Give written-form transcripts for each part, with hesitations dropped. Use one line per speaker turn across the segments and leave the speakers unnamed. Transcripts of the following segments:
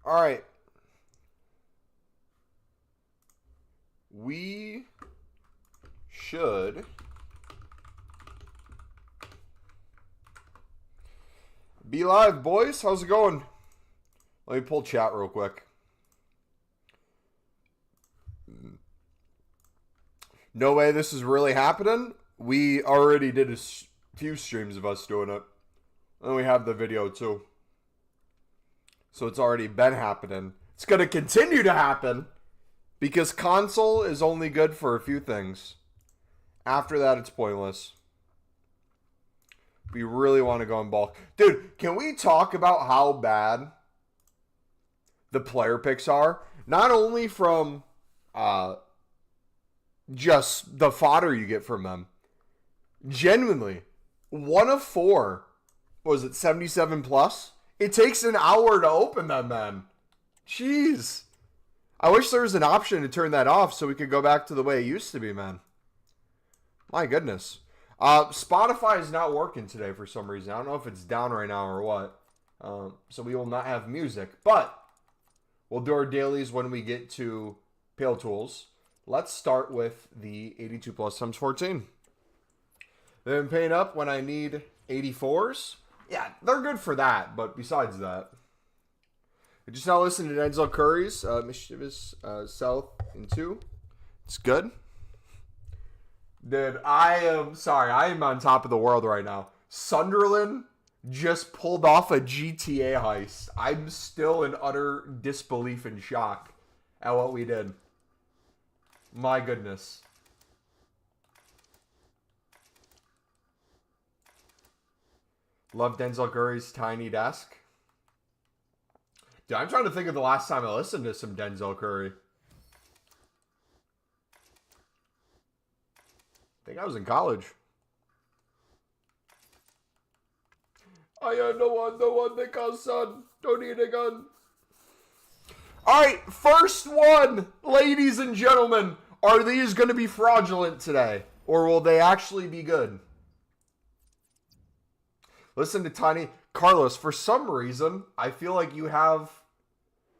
All right. We should be live, boys. How's it going? Let me pull chat real quick. No way this is really happening. We already did a few streams of us doing it. And we have the video too. So it's already been happening. It's going to continue to happen because console is only good for a few things. After that, it's pointless. We really want to go in bulk. Dude, can we talk about how bad the player picks are? Not only from just the fodder you get from them. Genuinely. 1 of 4. What was it, 77 plus? It takes an hour to open them, man. Jeez. I wish there was an option to turn that off so we could go back to the way it used to be, man. My goodness. Spotify is not working today for some reason. I don't know if it's down right now or what. So we will not have music. But we'll do our dailies when we get to Paletools. Let's start with the 82 plus times 14. They've been paying up when I need 84s. Yeah, they're good for that. But besides that, I just now listened to Denzel Curry's Mischievous South in 2. It's good. Dude, I am on top of the world right now. Sunderland just pulled off a GTA heist. I'm still in utter disbelief and shock at what we did. My goodness. Love Denzel Curry's tiny desk. Dude, I'm trying to think of the last time I listened to some Denzel Curry. I think I was in college. I am the one they call son. Don't need a gun. Alright, first one, ladies and gentlemen. Are these going to be fraudulent today? Or will they actually be good? Listen to Tiny. Carlos, for some reason, I feel like you have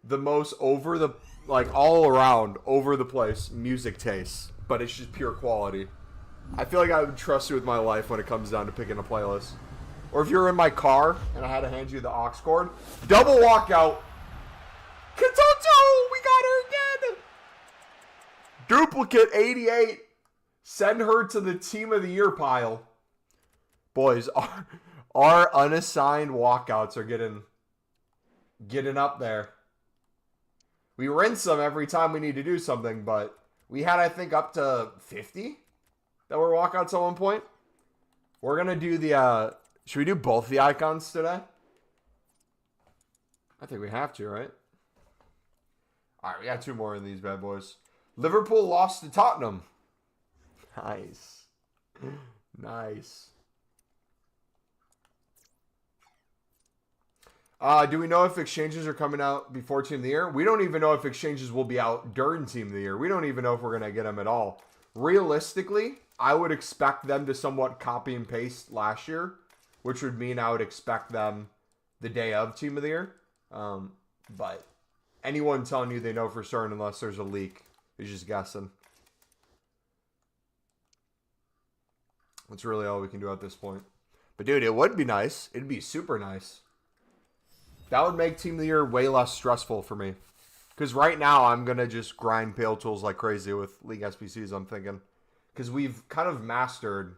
the most all around, over the place music taste. But it's just pure quality. I feel like I would trust you with my life when it comes down to picking a playlist. Or if you're in my car and I had to hand you the aux cord, double walkout. Katoto, we got her again. Duplicate 88. Send her to the team of the year pile. Boys, our unassigned walkouts are getting up there. We rinse them every time we need to do something, but we had, I think, up to 50 that were walkouts at one point. We're going to do the, should we do both the icons today? I think we have to, right? All right, we got 2 more of these bad boys. Liverpool lost to Tottenham. Nice. Nice. Do we know if exchanges are coming out before Team of the Year? We don't even know if exchanges will be out during Team of the Year. We don't even know if we're going to get them at all. Realistically, I would expect them to somewhat copy and paste last year, which would mean I would expect them the day of Team of the Year. But anyone telling you they know for certain unless there's a leak is just guessing. That's really all we can do at this point. But dude, it would be nice. It'd be super nice. That would make Team of the Year way less stressful for me. Because right now, I'm going to just grind Paletools like crazy with League SBCs, I'm thinking. Because we've kind of mastered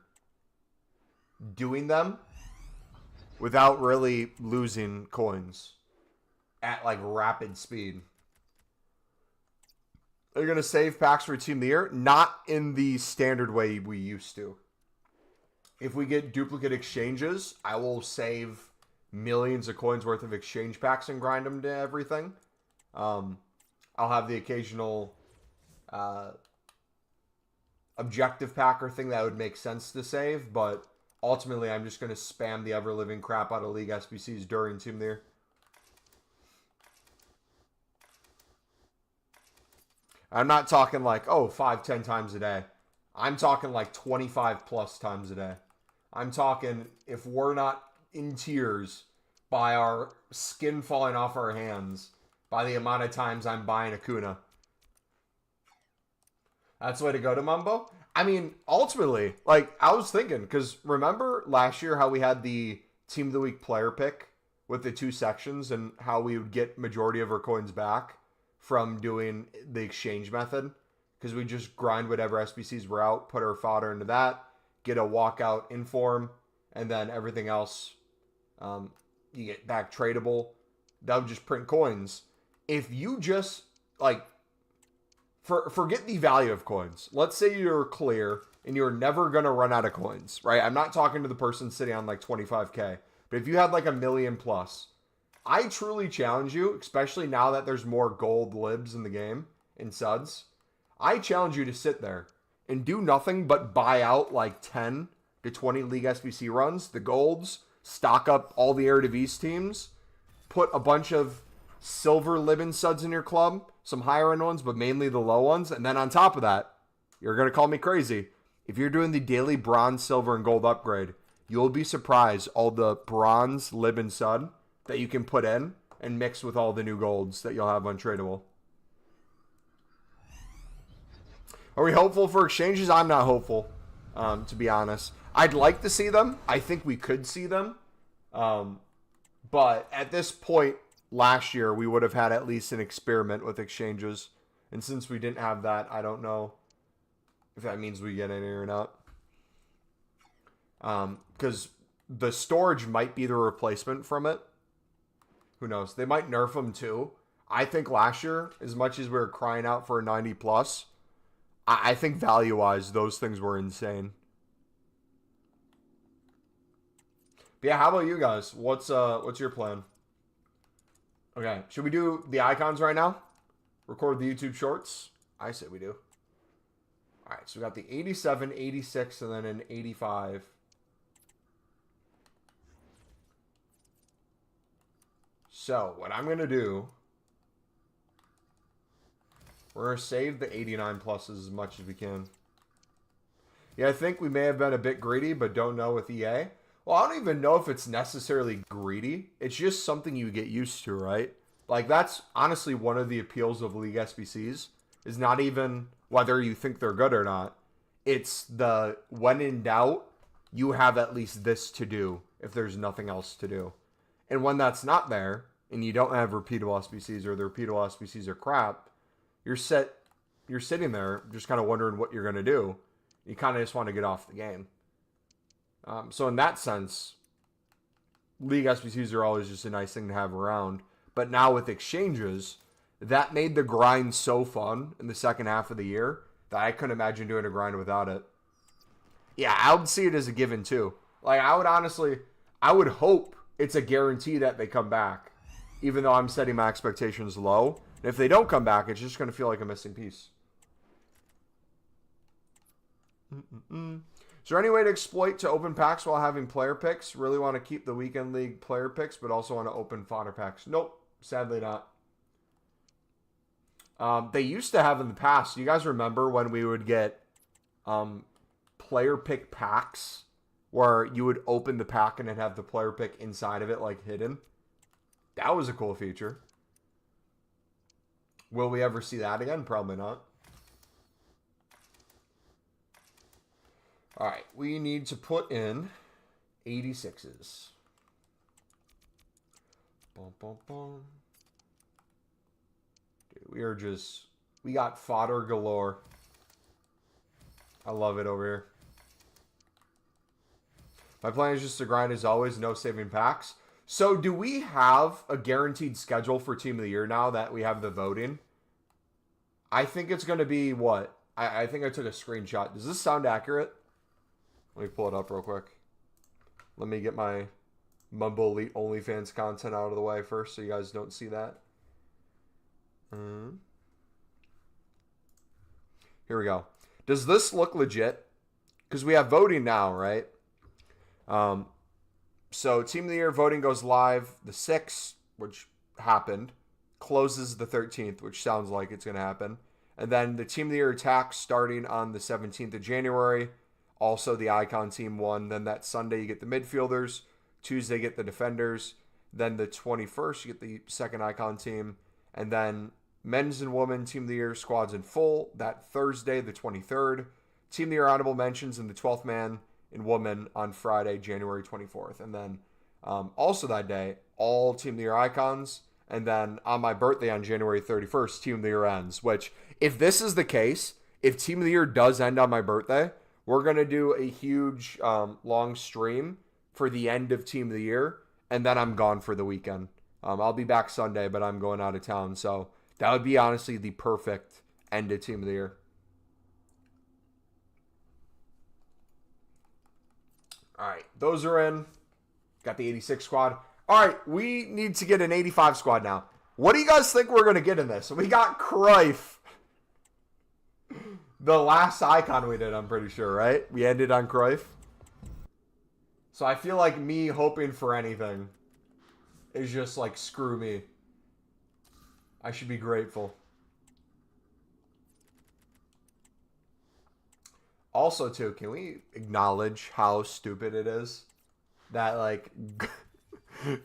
doing them without really losing coins at like rapid speed. Are you going to save packs for Team of the Year? Not in the standard way we used to. If we get duplicate exchanges, I will save millions of coins worth of exchange packs and grind them to everything. I'll have the occasional objective packer thing that would make sense to save, but ultimately I'm just going to spam the ever-living crap out of League SBCs during Team of the Year. I'm not talking like, 5-10 times a day. I'm talking like 25 plus times a day. I'm talking if we're not in tears by our skin falling off our hands by the amount of times I'm buying Acuna. That's the way to go to Mumbo. I mean, ultimately, like, I was thinking, because remember last year how we had the Team of the Week player pick with the 2 sections and how we would get majority of our coins back from doing the exchange method? Because we just grind whatever SBCs were out, put our fodder into that, get a walkout inform, and then everything else you get back tradable. That would just print coins. If you just, like, forget the value of coins. Let's say you're clear and you're never going to run out of coins, right? I'm not talking to the person sitting on like 25K. But if you had like $1 million plus, I truly challenge you, especially now that there's more gold libs in the game in suds. I challenge you to sit there and do nothing but buy out like 10 to 20 League SBC runs, the golds, stock up all the Eredivisie teams, put a bunch of silver lib suds in your club, some higher end ones, but mainly the low ones. And then on top of that, you're going to call me crazy. If you're doing the daily bronze, silver, and gold upgrade, you'll be surprised all the bronze, lib, and sud that you can put in and mix with all the new golds that you'll have untradeable. Are we hopeful for exchanges? I'm not hopeful, to be honest. I'd like to see them. I think we could see them. But at this point, last year, we would have had at least an experiment with exchanges. And since we didn't have that, I don't know if that means we get any or not. Because the storage might be the replacement from it. Who knows? They might nerf them too. I think last year, as much as we were crying out for a 90 plus, I think value-wise, those things were insane. But yeah, how about you guys? What's your plan? Okay, should we do the icons right now? Record the YouTube shorts? I say we do. All right, so we got the 87, 86, and then an 85. So what I'm going to do, we're going to save the 89 pluses as much as we can. Yeah, I think we may have been a bit greedy, but don't know with EA. Well, I don't even know if it's necessarily greedy. It's just something you get used to, right? Like, that's honestly one of the appeals of League SBCs, is not even whether you think they're good or not. It's the, when in doubt, you have at least this to do if there's nothing else to do. And when that's not there, and you don't have repeatable SBCs, or the repeatable SBCs are crap, you're sitting there just kind of wondering what you're going to do. You kind of just want to get off the game. So in that sense, League SBCs are always just a nice thing to have around. But now with exchanges, that made the grind so fun in the second half of the year that I couldn't imagine doing a grind without it. Yeah, I would see it as a given too. Like, I would hope it's a guarantee that they come back, even though I'm setting my expectations low. And if they don't come back, it's just going to feel like a missing piece. Is there any way to exploit to open packs while having player picks? Really want to keep the weekend league player picks, but also want to open fodder packs. Nope, sadly not. They used to have in the past. You guys remember when we would get player pick packs where you would open the pack and then have the player pick inside of it, like hidden? That was a cool feature. Will we ever see that again? Probably not. All right, we need to put in 86s. Boom, boom, boom. Dude, we got fodder galore. I love it over here. My plan is just to grind as always, no saving packs. So do we have a guaranteed schedule for Team of the Year now that we have the voting? I think it's going to be what? I think I took a screenshot. Does this sound accurate? Let me pull it up real quick. Let me get my MumboElite OnlyFans content out of the way first so you guys don't see that. Here we go. Does this look legit? Because we have voting now, right? So Team of the Year voting goes live the 6th, which happened. Closes the 13th, which sounds like it's going to happen. And then the Team of the Year attack starting on the 17th of January. Also, the icon team won. Then that Sunday, you get the midfielders. Tuesday, you get the defenders. Then the 21st, you get the second icon team. And then men's and women Team of the Year squads in full that Thursday, the 23rd. Team of the Year honorable mentions in the 12th man and woman on Friday, January 24th. And then also that day, all Team of the Year icons. And then on my birthday on January 31st, Team of the Year ends. Which, if this is the case, if Team of the Year does end on my birthday, we're going to do a huge long stream for the end of Team of the Year. And then I'm gone for the weekend. I'll be back Sunday, but I'm going out of town. So that would be honestly the perfect end of Team of the Year. All right, those are in. Got the 86 squad. All right, we need to get an 85 squad now. What do you guys think we're going to get in this? We got Cruyff. The last icon we did, I'm pretty sure, right? We ended on Cruyff. So I feel like me hoping for anything is just like, screw me. I should be grateful. Also, too, can we acknowledge how stupid it is that, like,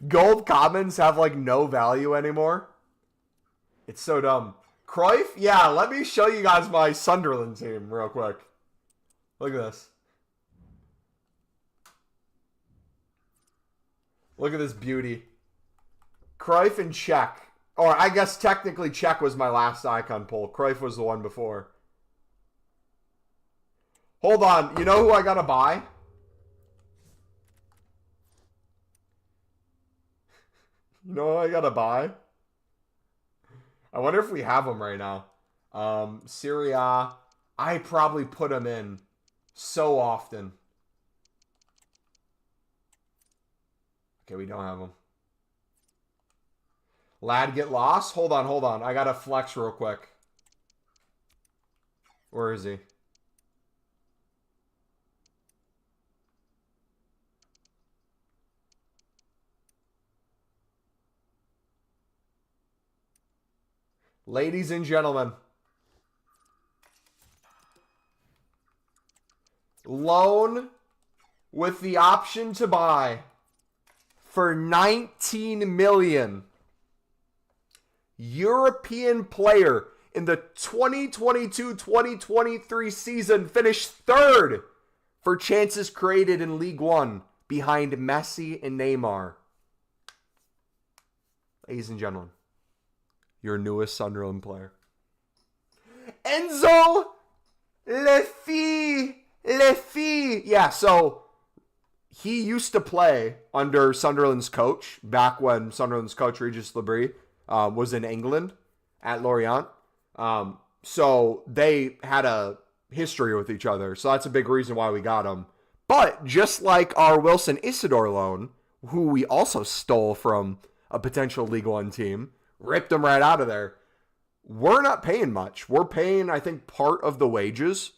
gold commons have, like, no value anymore? It's so dumb. Cruyff? Yeah, let me show you guys my Sunderland team real quick. Look at this. Look at this beauty. Cruyff and Czech. Or I guess technically Czech was my last icon pull. Cruyff was the one before. Hold on. You know who I gotta buy? You know who I gotta buy? I wonder if we have him right now. Syria. I probably put him in so often. Okay, we don't have him. Lad get lost? Hold on. I gotta flex real quick. Where is he? Ladies and gentlemen. Loan with the option to buy for 19 million. European player in the 2022-2023 season finished third for chances created in League One behind Messi and Neymar. Ladies and gentlemen, your newest Sunderland player. Enzo Lefi. Yeah, so he used to play under Sunderland's coach back when Sunderland's coach, Regis Labrie, was in England at Lorient. So they had a history with each other. So that's a big reason why we got him. But just like our Wilson Isidore loan, who we also stole from a potential League One team, ripped him right out of there. We're not paying much. We're paying, I think, part of the wages,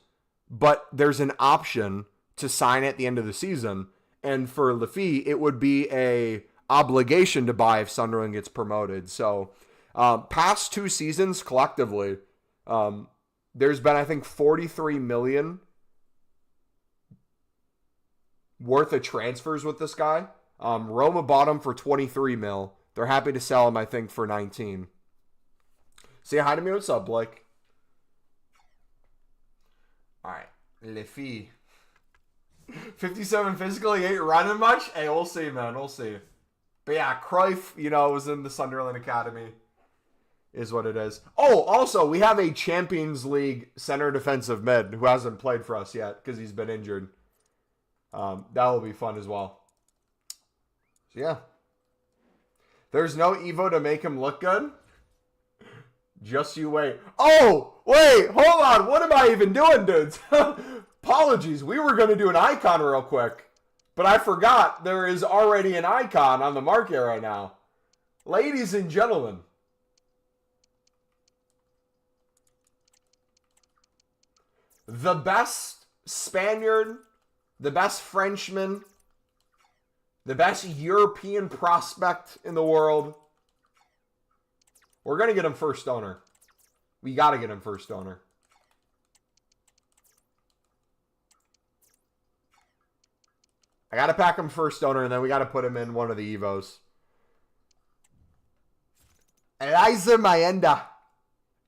but there's an option to sign at the end of the season. And for Lefi, it would be a obligation to buy if Sunderland gets promoted. So past two seasons collectively, there's been, I think, 43 million worth of transfers with this guy. Roma bought him for 23 mil. They're happy to sell him, I think, for 19. Say hi to me. What's up, Blake? All right. Lefi. 57 physically, 8 running much? Hey, we'll see, man. We'll see. But yeah, Cruyff, was in the Sunderland Academy. Is what it is. Oh, also, we have a Champions League center defensive mid who hasn't played for us yet because he's been injured. That will be fun as well. So, yeah. There's no Evo to make him look good. Just you wait. Oh, wait, hold on. What am I even doing, dudes? Apologies. We were going to do an icon real quick. But I forgot there is already an icon on the market right now. Ladies and gentlemen. The best Spaniard, the best Frenchman, the best European prospect in the world. We're going to get him first owner. We got to get him first owner. I got to pack him first owner, and then we got to put him in one of the Evos. Eliza Mayenda.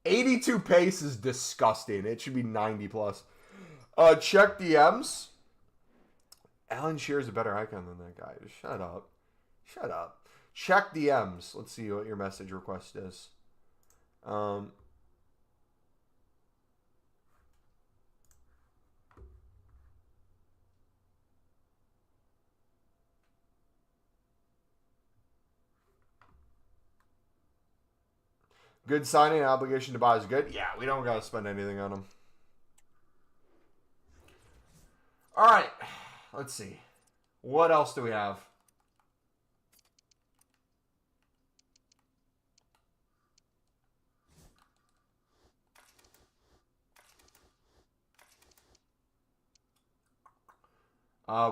82 pace is disgusting. It should be 90 plus. Check DMs. Alan Shearer's a better icon than that guy. Just shut up. Shut up. Check DMs. Let's see what your message request is. Good signing, obligation to buy is good. Yeah, we don't got to spend anything on them. All right. Let's see. What else do we have?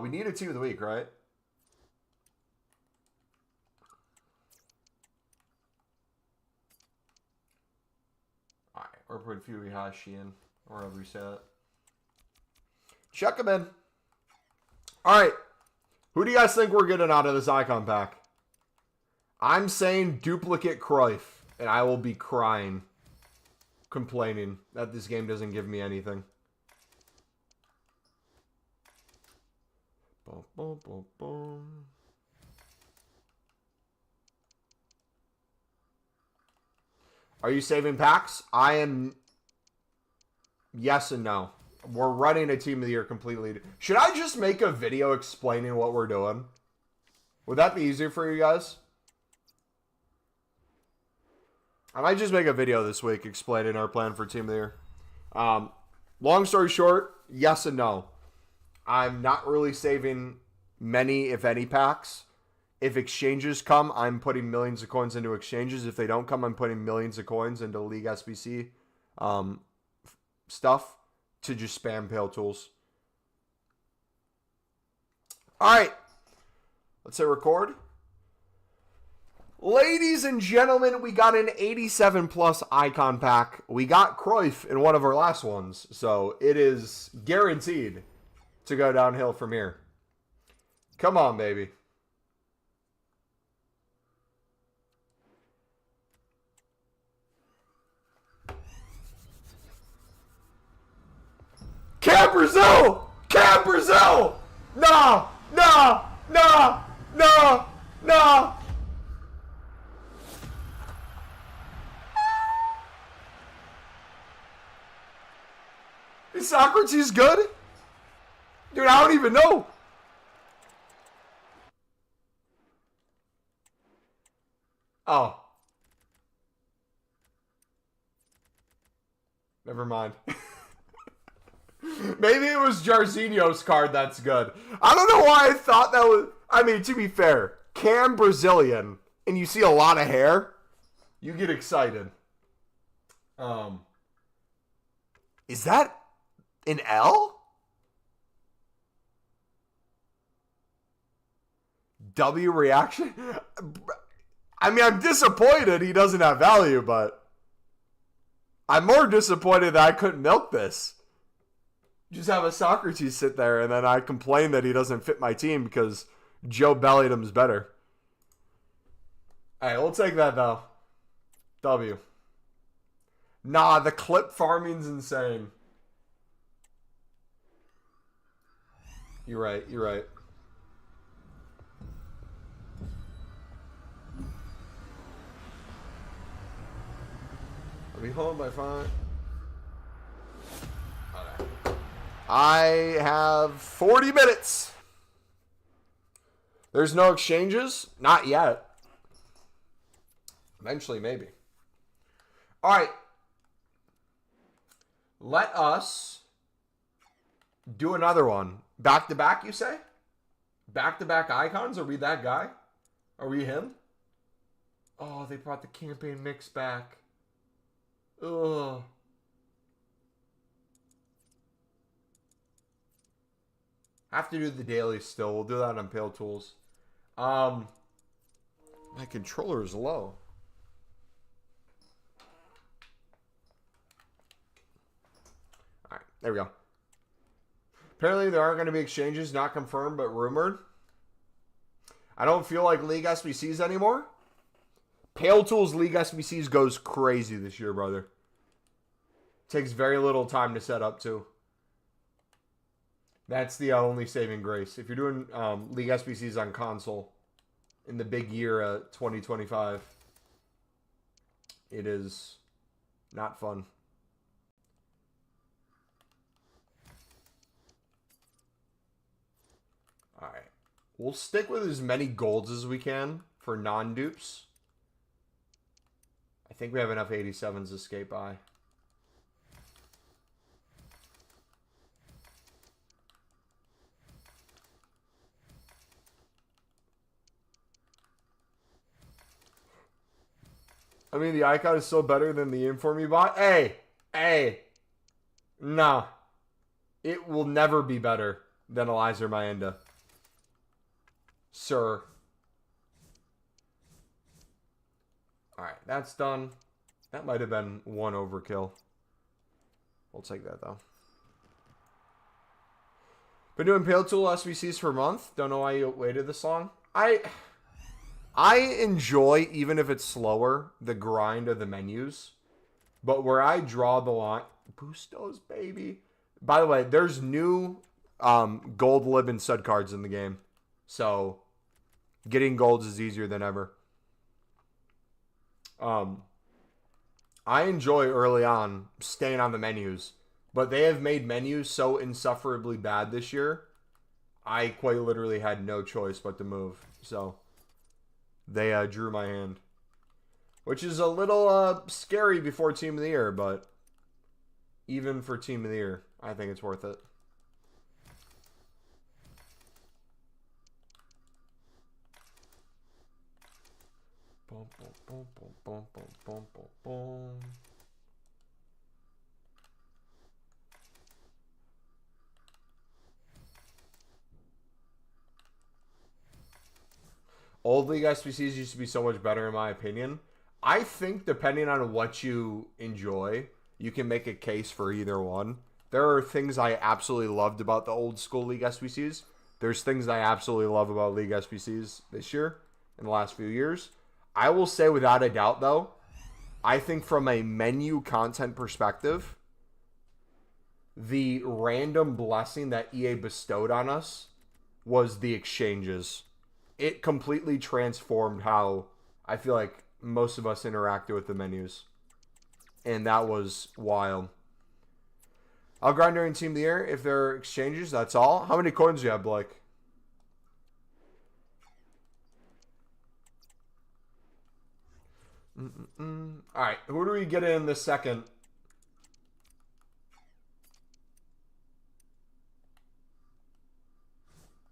We need a team of the week, right? All right, we're putting Furuhashi in, or whatever you say that. Check them in. All right, who do you guys think we're getting out of this icon pack? I'm saying duplicate Cruyff, and I will be crying, complaining that this game doesn't give me anything. Boom, boom, boom, boom. Are you saving packs? I am. Yes and no. We're running a team of the year completely. Should I just make a video explaining what we're doing? Would that be easier for you guys? I might just make a video this week explaining our plan for team of the year. Long story short, yes and no. I'm not really saving many, if any, packs. If exchanges come, I'm putting millions of coins into exchanges. If they don't come, I'm putting millions of coins into League SBC stuff to just spam Paletools. All right. Let's say record. Ladies and gentlemen, we got an 87 plus icon pack. We got Cruyff in one of our last ones, so it is guaranteed to go downhill from here. Come on, baby. Cam Brazil! Cam Brazil! Nah! Nah! Nah! Nah! Nah! Is Socrates good? Dude, I don't even know. Oh. Never mind. Maybe it was Jarzinho's card that's good. I don't know why I thought that was... I mean, to be fair, Cam Brazilian, and you see a lot of hair, you get excited. Is that an L? W reaction? I mean, I'm disappointed he doesn't have value, but I'm more disappointed that I couldn't milk this. Just have a Socrates sit there, and then I complain that he doesn't fit my team because Joe Bellingham's better. All right, we'll take that, though. W. Nah, the clip farming's insane. You're right, you're right. I'll be home by 5. Okay. I have 40 minutes. There's no exchanges? Not yet. Eventually, maybe. All right. Let us do another one. Back-to-back, you say? Back-to-back icons? Are we that guy? Are we him? Oh, they brought the campaign mix back. Ugh. Have to do the daily still. We'll do that on Paletools. My controller is low. All right, there we go. Apparently there aren't going to be exchanges, not confirmed, but rumored. I don't feel like League SBCs anymore. Paletools League SBCs goes crazy this year, brother. Takes very little time to set up, too. That's the only saving grace. If you're doing League SBCs on console in the big year 2025, it is not fun. All right. We'll stick with as many golds as we can for non-dupes. I think we have enough 87s to skate by. I mean, the icon is still better than the Inform Me bot. Hey. Nah. It will never be better than Eliza Maenda. Sir. Alright, that's done. That might have been one overkill. We'll take that, though. Been doing Paletool SBCs for a month. Don't know why you waited this long. I enjoy, even if it's slower, the grind of the menus. But where I draw the line... Boost those, baby. By the way, there's new gold lib and stud cards in the game. So, getting golds is easier than ever. I enjoy early on staying on the menus. But they have made menus so insufferably bad this year. I quite literally had no choice but to move. So... They drew my hand. Which is a little scary before Team of the Year, but even for Team of the Year, I think it's worth it. Boom, boom, boom, boom, boom, boom, boom, boom. Old League SBCs used to be so much better, in my opinion. I think depending on what you enjoy, you can make a case for either one. There are things I absolutely loved about the old school League SBCs. There's things I absolutely love about League SBCs this year, in the last few years. I will say without a doubt, though, I think from a menu content perspective, the random blessing that EA bestowed on us was the exchanges. It completely transformed how I feel like most of us interacted with the menus. And that was wild. I'll grind during Team of the Year if there are exchanges. That's all. How many coins do you have, Blake? Alright, who do we get in the second?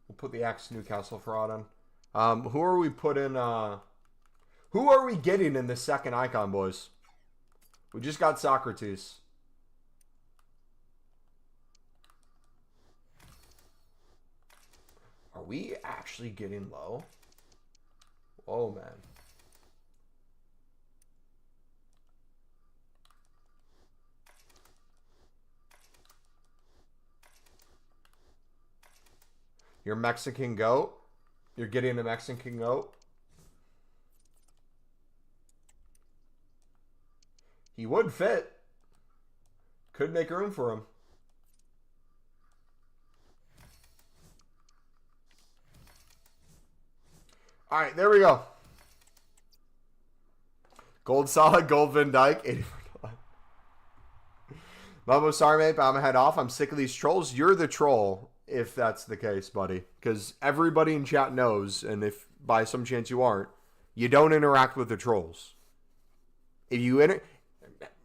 We'll put the Axe Newcastle fraud on. Who are we putting, who are we getting in the second icon, boys? We just got Socrates. Are we actually getting low? Whoa, man. Your Mexican goat? You're getting a Mexican goat? He would fit. Could make room for him. All right, there we go. Gold solid, gold Van Dyke, 84. Mumbo, sorry, mate, but I'm gonna head off. I'm sick of these trolls. You're the troll, if that's the case, buddy. Because everybody in chat knows, and if by some chance you aren't, you don't interact with the trolls. If you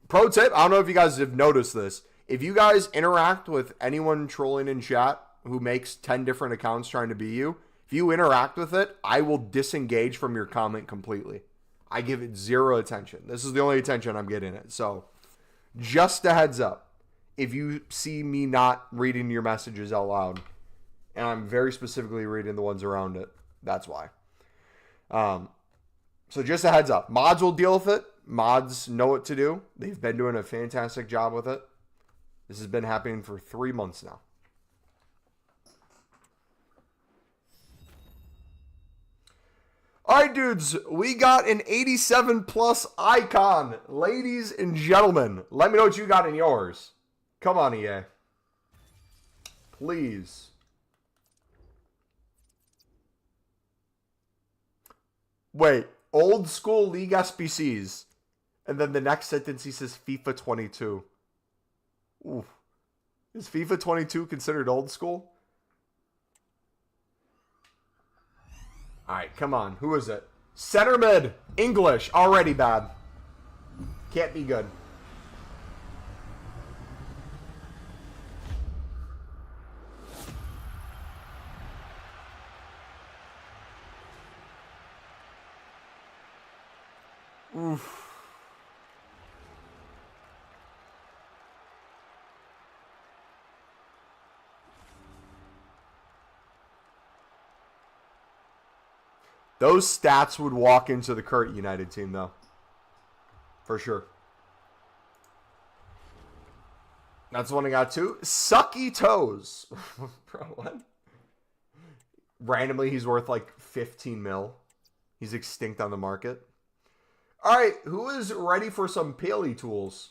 pro tip, I don't know if you guys have noticed this. If you guys interact with anyone trolling in chat who makes 10 different accounts trying to be you, if you interact with it, I will disengage from your comment completely. I give it zero attention. This is the only attention I'm getting it. So, just a heads up. If you see me not reading your messages out loud, and I'm very specifically reading the ones around it, that's why. So just a heads up. Mods will deal with it. Mods know what to do. They've been doing a fantastic job with it. This has been happening for 3 months now. All right, dudes, we got an 87 plus icon. Ladies and gentlemen, let me know what you got in yours. Come on, EA. Please. Wait, old school League SBCs. And then the next sentence he says FIFA 22. Ooh. Is FIFA 22 considered old school? Alright, come on. Who is it? Center mid. English. Already bad. Can't be good. Oof. Those stats would walk into the current United team, though. For sure. That's the one I got, too. Sucky toes. Bro, what? Randomly, he's worth like 15 mil. He's extinct on the market. All right, who is ready for some Paletools?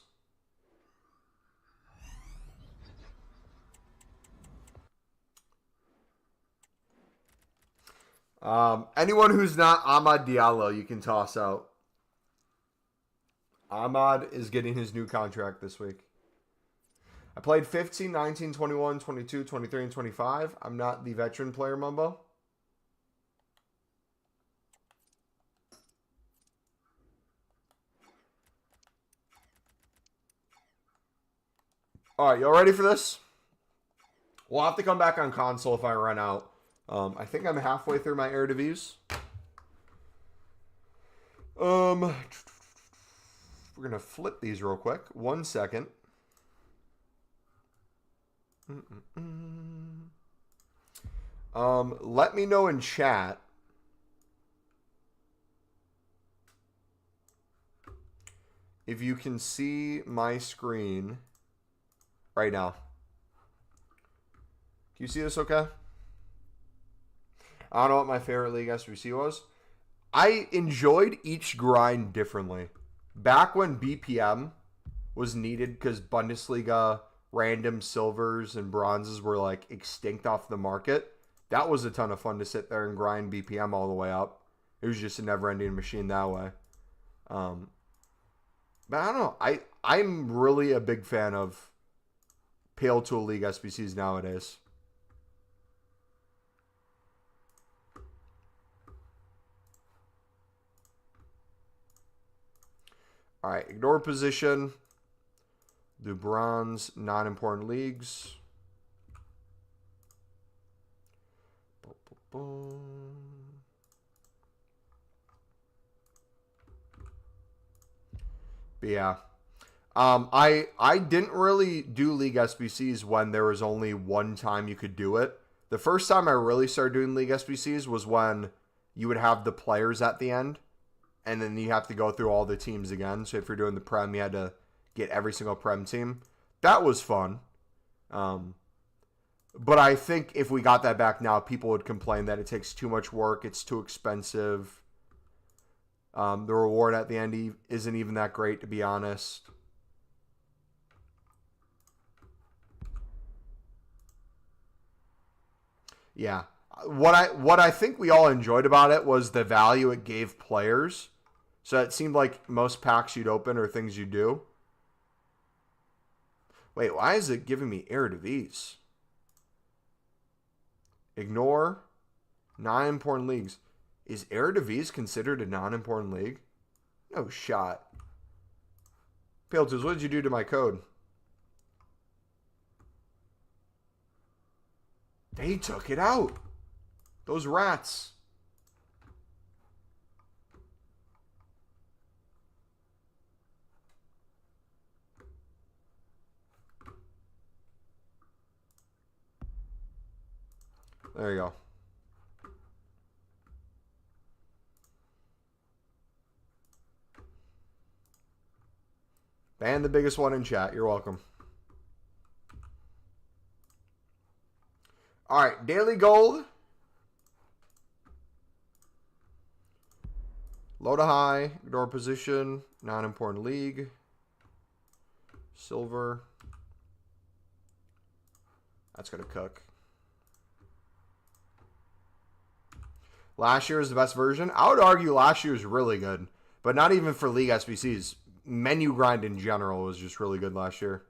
Anyone who's not Amad Diallo, you can toss out. Ahmad is getting his new contract this week. I played 15, 19, 21, 22, 23, and 25. I'm not the veteran player, Mumbo. All right, y'all ready for this? We'll have to come back on console if I run out. I think I'm halfway through my Eredivisie. We're going to flip these real quick. 1 second. Let me know in chat if you can see my screen right now. Can you see this okay? I don't know what my favorite League SBC was. I enjoyed each grind differently. Back when BPM was needed because Bundesliga random silvers and bronzes were like extinct off the market, that was a ton of fun to sit there and grind BPM all the way up. It was just a never-ending machine that way. But I don't know. I'm really a big fan of Paletools League SBCs nowadays. All right, ignore position. Do bronze, non-important leagues. But yeah. I didn't really do League SBCs when there was only one time you could do it. The first time I really started doing League SBCs was when you would have the players at the end. And then you have to go through all the teams again. So if you're doing the Prem, you had to get every single Prem team. That was fun. But I think if we got that back now, people would complain that it takes too much work. It's too expensive. The reward at the end isn't even that great, to be honest. Yeah. What I think we all enjoyed about it was the value it gave players. So it seemed like most packs you'd open are things you do. Wait, why is it giving me Eredivisie? Ignore non-important leagues. Is Eredivisie considered a non-important league? No shot. Paletools, what did you do to my code? They took it out. Those rats. There you go. Ban the biggest one in chat. You're welcome. All right, daily gold. Low to high, ignore position, non-important league. Silver. That's going to cook. Last year is the best version. I would argue last year is really good, but not even for League SBCs. Menu grind in general was just really good last year.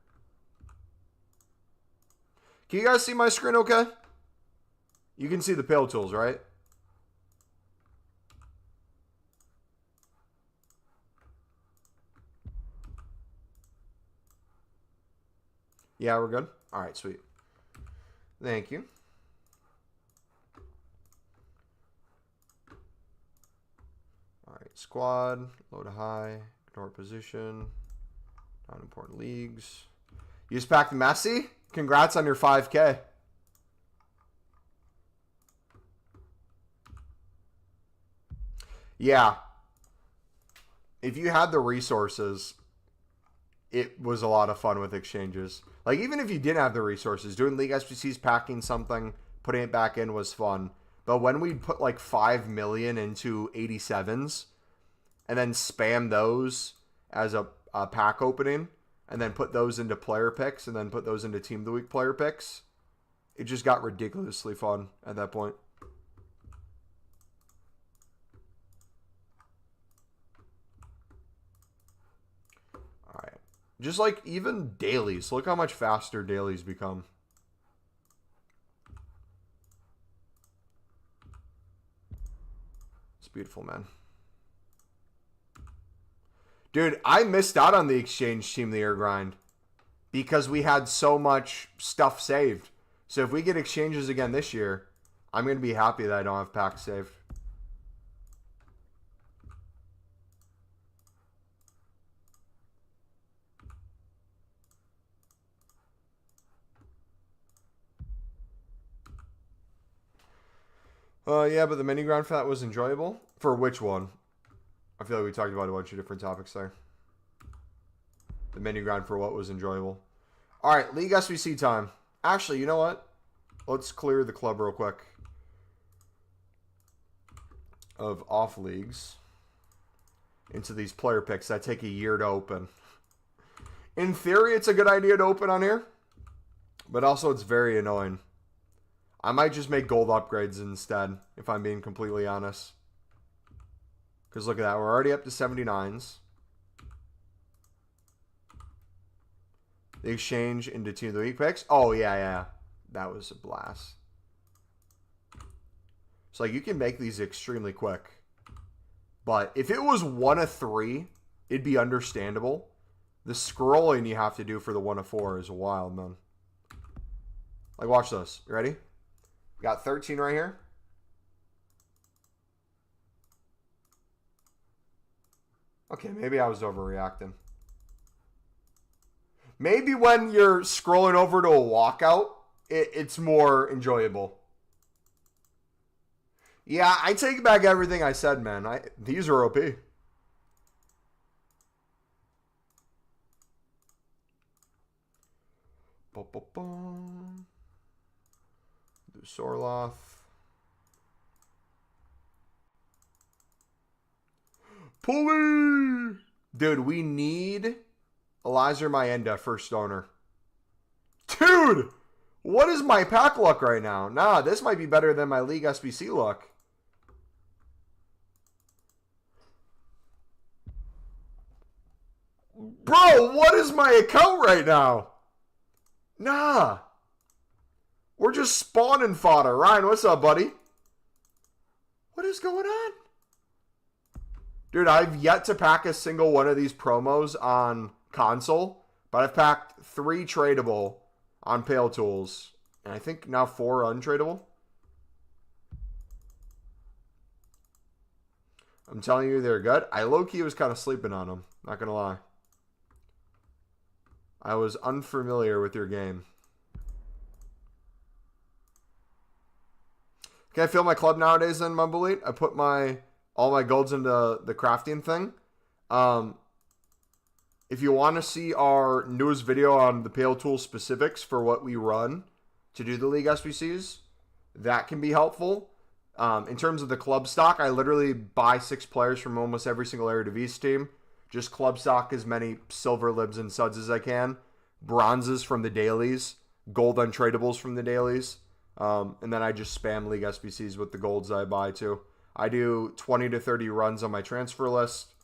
Can you guys see my screen okay? You can see the Paletools, right? Yeah, we're good. All right, sweet. Thank you. All right, squad, low to high, ignore position, non-important leagues. You just packed Messi? Congrats on your 5K. Yeah. If you had the resources, it was a lot of fun with exchanges. Like, even if you didn't have the resources, doing League SBCs, packing something, putting it back in was fun. But when we put like 5 million into 87s and then spam those as a pack opening and then put those into player picks and then put those into Team of the Week player picks, it just got ridiculously fun at that point. All right. Just like even dailies. Look how much faster dailies become. It's beautiful, man. Dude, I missed out on the exchange Team of the Year grind because we had so much stuff saved. So if we get exchanges again this year, I'm going to be happy that I don't have packs saved. Yeah, but the mini grind for that was enjoyable. For which one? I feel like we talked about a bunch of different topics there. The mini grind for what was enjoyable. All right, League SBC time. Actually, you know what? Let's clear the club real quick of off leagues into these player picks that take a year to open. In theory, it's a good idea to open on here, but also it's very annoying. I might just make gold upgrades instead, if I'm being completely honest. Because look at that. We're already up to 79s. The exchange into Team of the Week picks. Oh, yeah. That was a blast. So, like, you can make these extremely quick. But if it was 1 of 3, it'd be understandable. The scrolling you have to do for the 1 of 4 is wild, man. Like, watch this. You ready? Got 13 right here. Okay, maybe I was overreacting. Maybe when you're scrolling over to a walkout, it's more enjoyable. Yeah, I take back everything I said, man. These are OP. Do Sorloth. Pulley! Dude, we need Elizer Mayenda first owner. Dude! What is my pack luck right now? Nah, this might be better than my League SBC luck. Bro, what is my account right now? Nah. We're just spawning fodder. Ryan, what's up, buddy? What is going on? Dude, I've yet to pack a single one of these promos on console, but I've packed 3 tradable on Paletools, and I think now 4 untradeable. I'm telling you, they're good. I low-key was kind of sleeping on them, not going to lie. I was unfamiliar with your game. Can I feel my club nowadays then, MumboElite? I put all my golds into the crafting thing. If you want to see our newest video on the Paletools specifics for what we run to do the League SBCs, that can be helpful. In terms of the club stock, I literally buy 6 players from almost every single Eredivisie team. Just club stock as many silver libs and suds as I can. Bronzes from the dailies. Gold untradables from the dailies. And then I just spam League SBCs with the golds I buy too. I do 20 to 30 runs on my transfer list.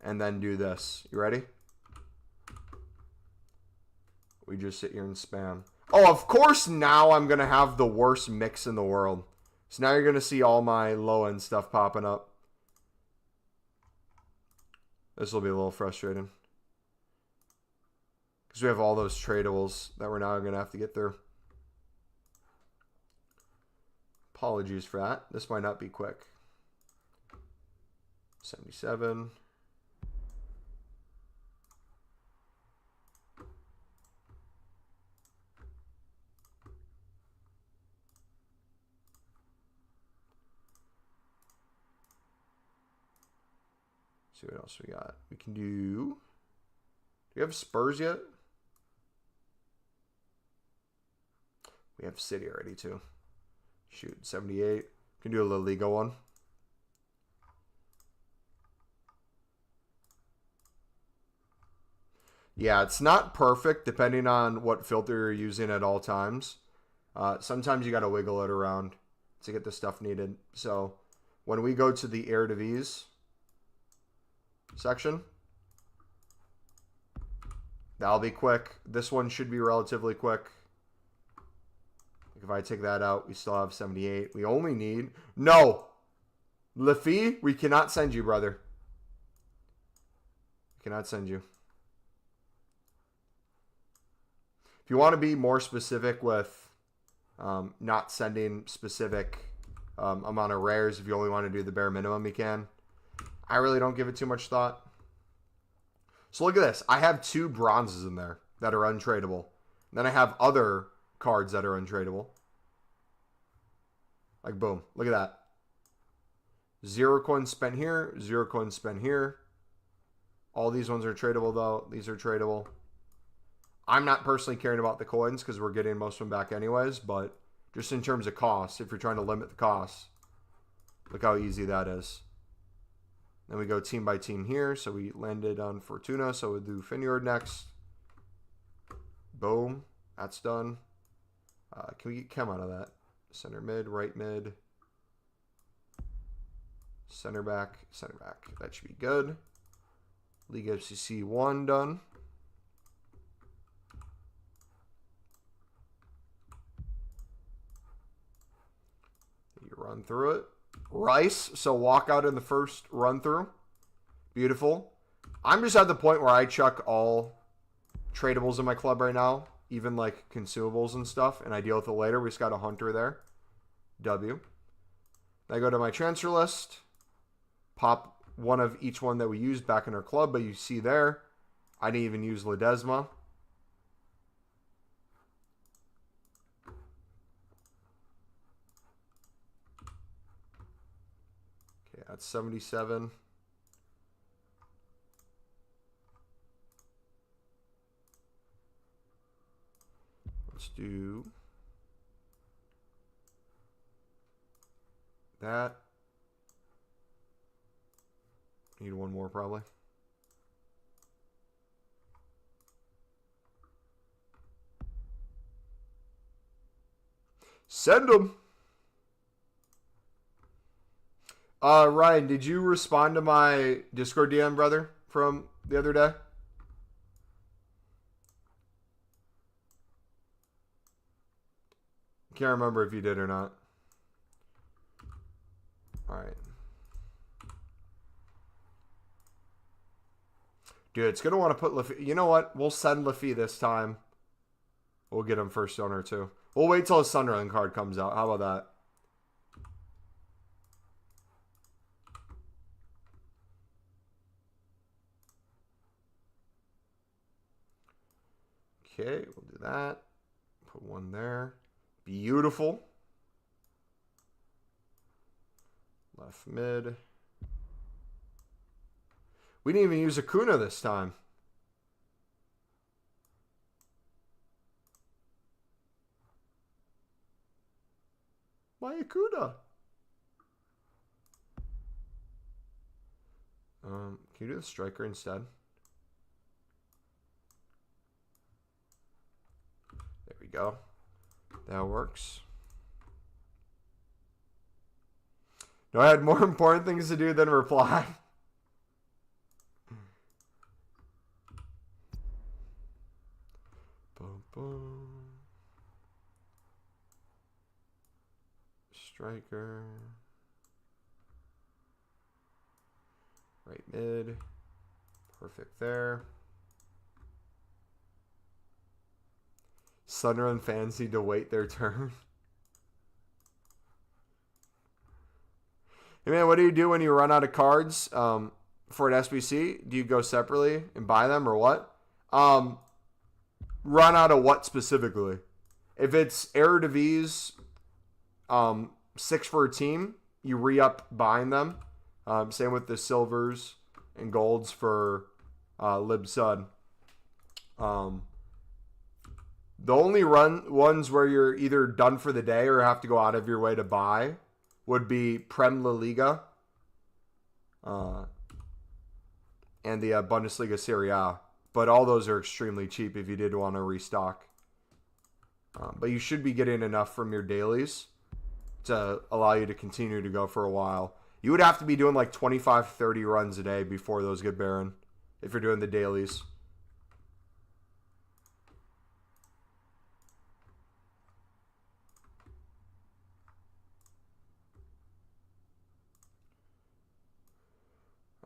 And then do this. You ready? We just sit here and spam. Oh, of course now I'm going to have the worst mix in the world. So now you're going to see all my low-end stuff popping up. This will be a little frustrating. Because we have all those tradables that we're now going to have to get through. Apologies for that. This might not be quick. 77. See what else we got. We can do we have Spurs yet? We have City already too. Shoot, 78. Can do a La Liga one. Yeah, it's not perfect depending on what filter you're using at all times. Sometimes you got to wiggle it around to get the stuff needed. So when we go to the Eredivisie section, that'll be quick. This one should be relatively quick. If I take that out, we still have 78. We only need... No! Lafi, we cannot send you, brother. We cannot send you. If you want to be more specific with not sending specific amount of rares, if you only want to do the bare minimum, you can. I really don't give it too much thought. So look at this. I have 2 bronzes in there that are untradeable. Then I have other cards that are untradeable. Like, boom. Look at that. 0 coins spent here. 0 coins spent here. All these ones are tradable, though. These are tradable. I'm not personally caring about the coins because we're getting most of them back anyways. But just in terms of cost, if you're trying to limit the cost, look how easy that is. Then we go team by team here. So we landed on Fortuna. So we'll do Finjord next. Boom. That's done. Can we get Chem out of that? Center mid, right mid. Center back, center back. That should be good. League FCC 1 done. You run through it. Rice, so walk out in the first run through. Beautiful. I'm just at the point where I chuck all tradables in my club right now, even like consumables and stuff, and I deal with it later. We just got a Hunter there. W. I go to my transfer list, pop one of each one that we used back in our club, but you see there, I didn't even use Ledesma. Okay, that's 77. Let's do that. Need one more probably. Send them. Ryan, did you respond to my Discord DM, brother, from the other day? Can't remember if you did or not. All right. Dude, it's going to want to put Lafi. You know what? We'll send Lafi this time. We'll get him first owner too. We'll wait till a Sunderland card comes out. How about that? Okay, we'll do that. Put one there. Beautiful. Left mid. We didn't even use Acuna this time. Why Acuna? Can you do the striker instead? There we go. That works. No, I had more important things to do than reply. Boom, boom. Striker. Right mid. Perfect there. Sunderland fans need to wait their turn. Hey man, what do you do when you run out of cards for an SBC? Do you go separately and buy them or what? Run out of what specifically? If it's Eredivisie 6 for a team, you re-up buying them. Same with the silvers and golds for LibSud. The only ones where you're either done for the day or have to go out of your way to buy would be Prem La Liga and the Bundesliga Serie A. But all those are extremely cheap if you did want to restock. But you should be getting enough from your dailies to allow you to continue to go for a while. You would have to be doing like 25, 30 runs a day before those get barren if you're doing the dailies.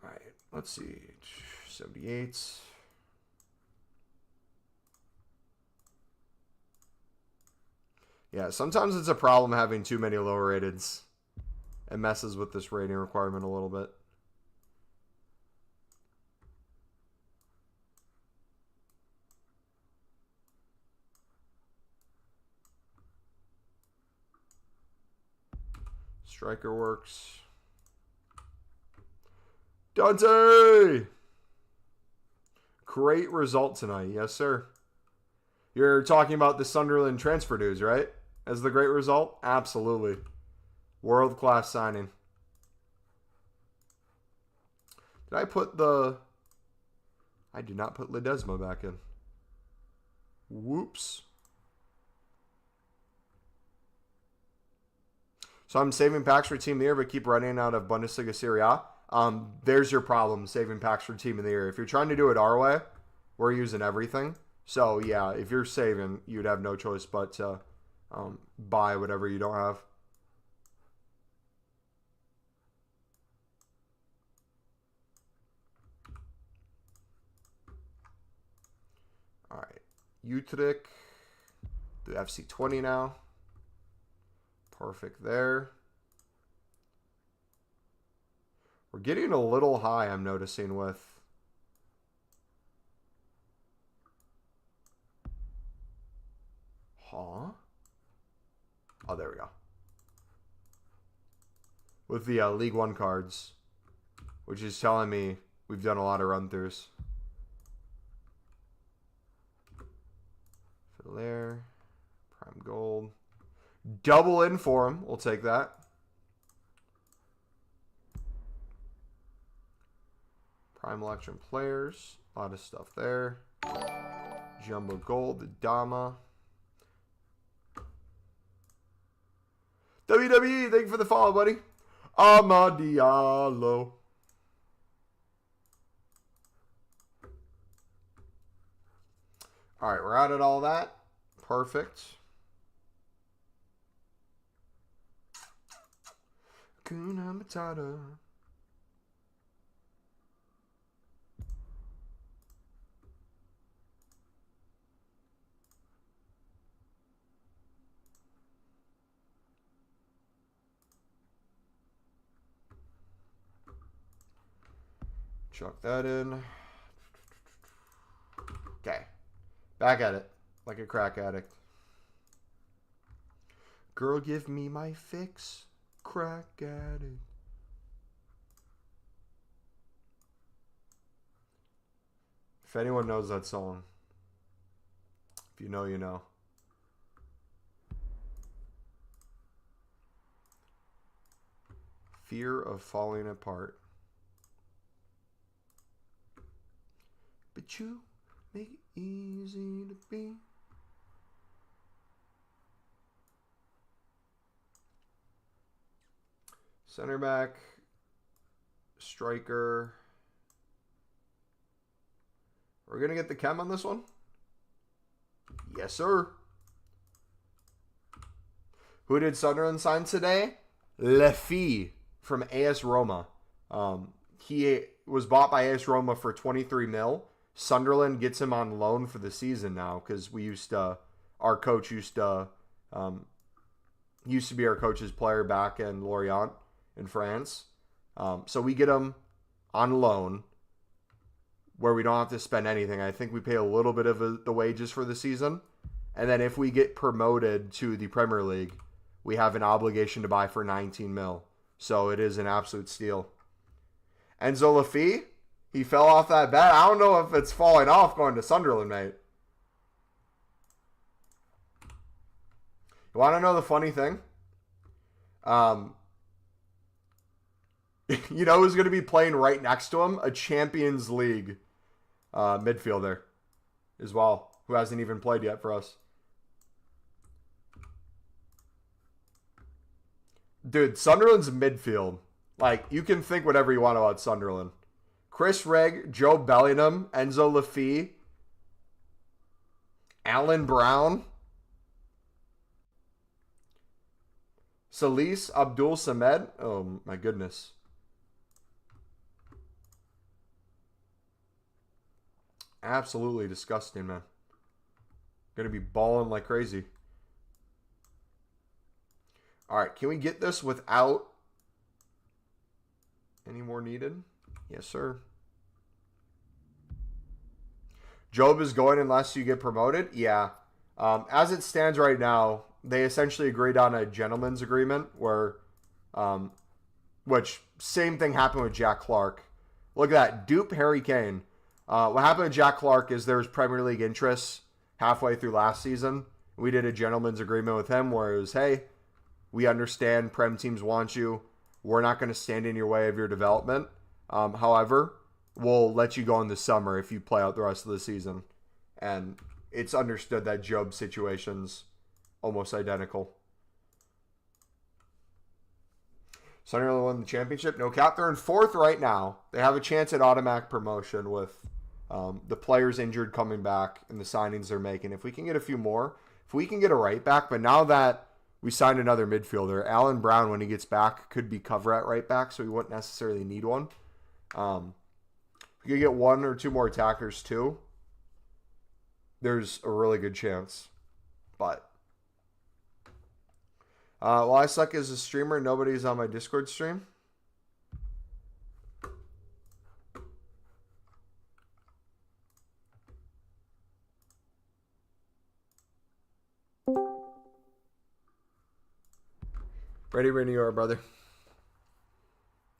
All right, let's see. 78. Yeah, sometimes it's a problem having too many low rateds. It messes with this rating requirement a little bit. Striker works. Dante! Great result tonight. Yes, sir. You're talking about the Sunderland transfer news, right? As the great result? Absolutely. World-class signing. Did I put the... I did not put Ledesma back in. Whoops. So I'm saving packs for Team of the Year, but keep running out of Bundesliga Serie A. There's your problem, saving packs for Team of the Year. If you're trying to do it our way, we're using everything. So, yeah, if you're saving, you'd have no choice but to buy whatever you don't have. All right. Utrecht. The FC20 now. Perfect there. We're getting a little high, I'm noticing, with... Huh? Oh, there we go. With the League One cards, which is telling me we've done a lot of run-throughs. Fiddle there. Prime gold. Double in for him. We'll take that. Prime Electrum players. A lot of stuff there. Jumbo gold. The Dama. WWE, thank you for the follow, buddy. Amadialo. All right, we're out at all that. Perfect. Kuna Matata. Chuck that in. Okay. Back at it. Like a crack addict. Girl, give me my fix. Crack addict. If anyone knows that song. If you know, you know. Fear of falling apart. Pikachu, make it easy to be. Center back, striker. We're going to get the chem on this one? Yes, sir. Who did Sunderland sign today? Lefi from AS Roma. He was bought by AS Roma for 23 mil. Sunderland gets him on loan for the season now because our coach used to be our coach's player back in Lorient in France. So we get him on loan where we don't have to spend anything. I think we pay a little bit of the wages for the season. And then if we get promoted to the Premier League, we have an obligation to buy for 19 mil. So it is an absolute steal. Enzo Lefi, he fell off that bet. I don't know if it's falling off going to Sunderland, mate. You want to know the funny thing? You know who's going to be playing right next to him? A Champions League midfielder as well, who hasn't even played yet for us. Dude, Sunderland's midfield. Like, you can think whatever you want about Sunderland. Chris Rigg, Joe Bellingham, Enzo Lefi, Alan Brown, Salis Abdul Samed. Oh, my goodness. Absolutely disgusting, man. Gonna be balling like crazy. All right, can we get this without any more needed? Yes, sir. Job is going unless you get promoted? Yeah. As it stands right now, they essentially agreed on a gentleman's agreement where, which same thing happened with Jack Clark. Look at that. Dupe Harry Kane. What happened with Jack Clark is there was Premier League interests halfway through last season. We did a gentleman's agreement with him where it was, hey, we understand Prem teams want you. We're not going to stand in your way of your development. However, we'll let you go in the summer if you play out the rest of the season. And it's understood that Job's situation's almost identical. Sunderland won the championship. No cap. They're in 4th right now. They have a chance at automatic promotion with the players injured coming back and the signings they're making. If we can get a few more, if we can get a right back, but now that we signed another midfielder, Alan Brown, when he gets back, could be cover at right back, so we wouldn't necessarily need one. If we could get 1 or 2 more attackers too, there's a really good chance. But while I suck as a streamer, nobody's on my Discord stream. Ready when you are, brother.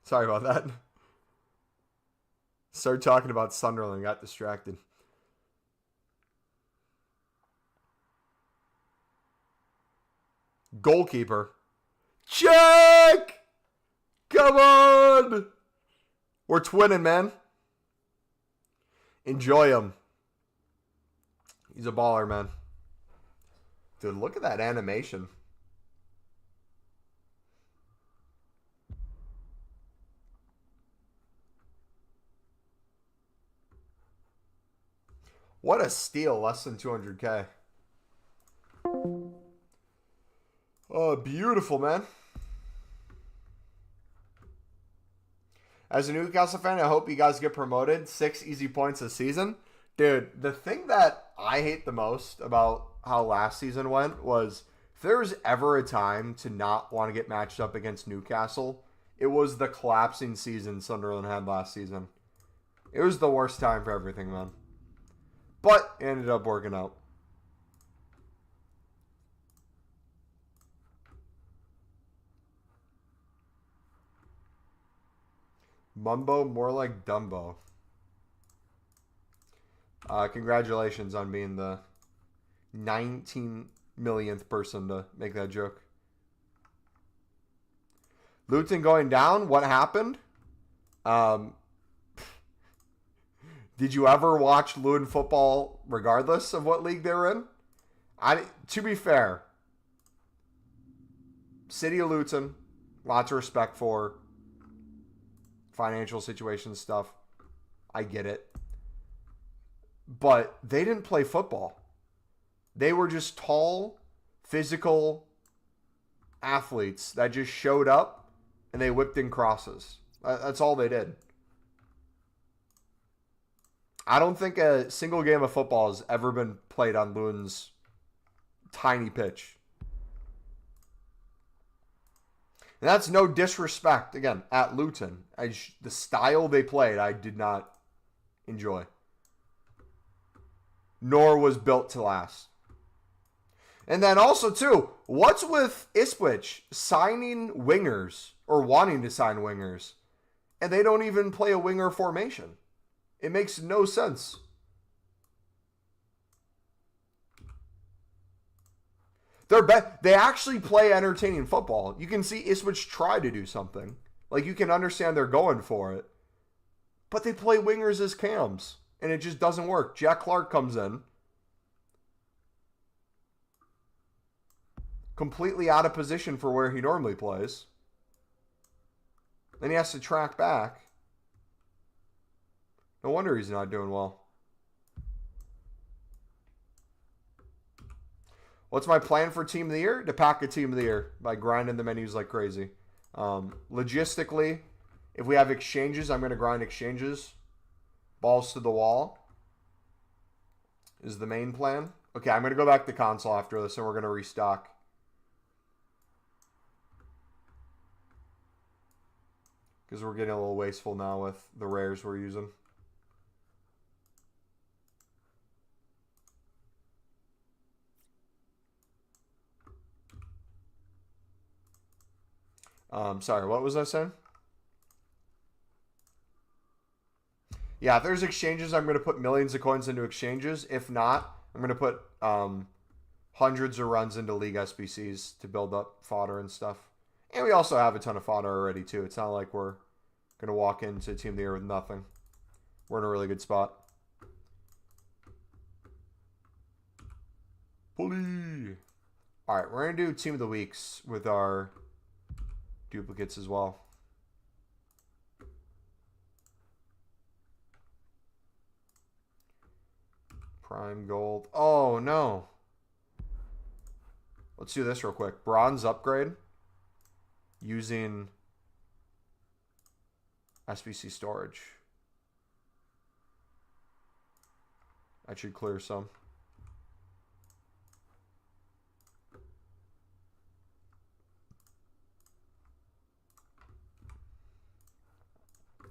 Sorry about that. Started talking about Sunderland, got distracted. Goalkeeper. Check! Come on! We're twinning, man. Enjoy him. He's a baller, man. Dude, look at that animation. What a steal, less than 200K. Oh, beautiful, man. As a Newcastle fan, I hope you guys get promoted. 6 easy points this season. Dude, the thing that I hate the most about how last season went was if there was ever a time to not want to get matched up against Newcastle, it was the collapsing season Sunderland had last season. It was the worst time for everything, man. But it ended up working out. Mumbo, more like Dumbo. Congratulations on being the 19 millionth person to make that joke. Luton going down. What happened? Did you ever watch Lewin football regardless of what league they were in? To be fair, City of Luton, lots of respect for financial situation stuff. I get it. But they didn't play football. They were just tall, physical athletes that just showed up and they whipped in crosses. That's all they did. I don't think a single game of football has ever been played on Lewin's tiny pitch. And that's no disrespect, again, at Luton. The style they played, I did not enjoy. Nor was built to last. And then also, too, what's with Ipswich signing wingers or wanting to sign wingers, and they don't even play a winger formation? It makes no sense. They actually play entertaining football. You can see Ipswich try to do something. Like, you can understand they're going for it. But they play wingers as cams, and it just doesn't work. Jack Clark comes in, completely out of position for where he normally plays. Then he has to track back. No wonder he's not doing well. What's my plan for Team of the Year? To pack a Team of the Year by grinding the menus like crazy. Logistically, if we have exchanges, I'm going to grind exchanges. Balls to the wall is the main plan. Okay, I'm going to go back to console after this, and we're going to restock. Because we're getting a little wasteful now with the rares we're using. Sorry, what was I saying? Yeah, if there's exchanges, I'm going to put millions of coins into exchanges. If not, I'm going to put hundreds of runs into League SBCs to build up fodder and stuff. And we also have a ton of fodder already, too. It's not like we're going to walk into Team of the Year with nothing. We're in a really good spot. Bully! Alright, we're going to do Team of the Weeks with our duplicates as well. Prime gold. Oh, no. Let's do this real quick. Bronze upgrade using SBC storage. That should clear some.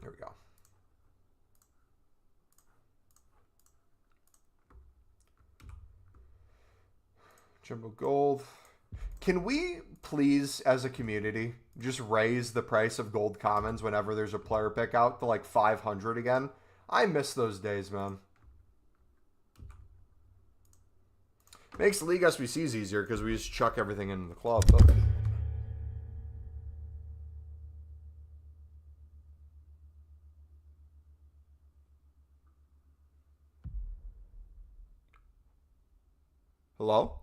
There we go. Jumbo gold. Can we please, as a community, just raise the price of gold commons whenever there's a player pick out to like 500 again? I miss those days, man. Makes League SBCs easier because we just chuck everything in the club. But... Hello?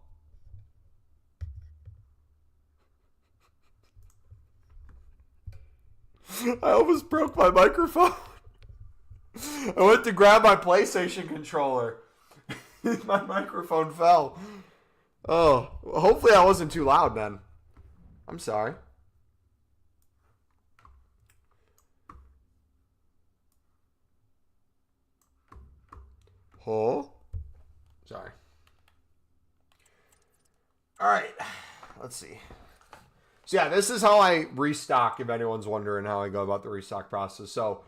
I almost broke my microphone. I went to grab my PlayStation controller. My microphone fell. Oh, hopefully I wasn't too loud, man. I'm sorry. Oh, sorry. All right, let's see. So yeah, this is how I restock, if anyone's wondering how I go about the restock process. So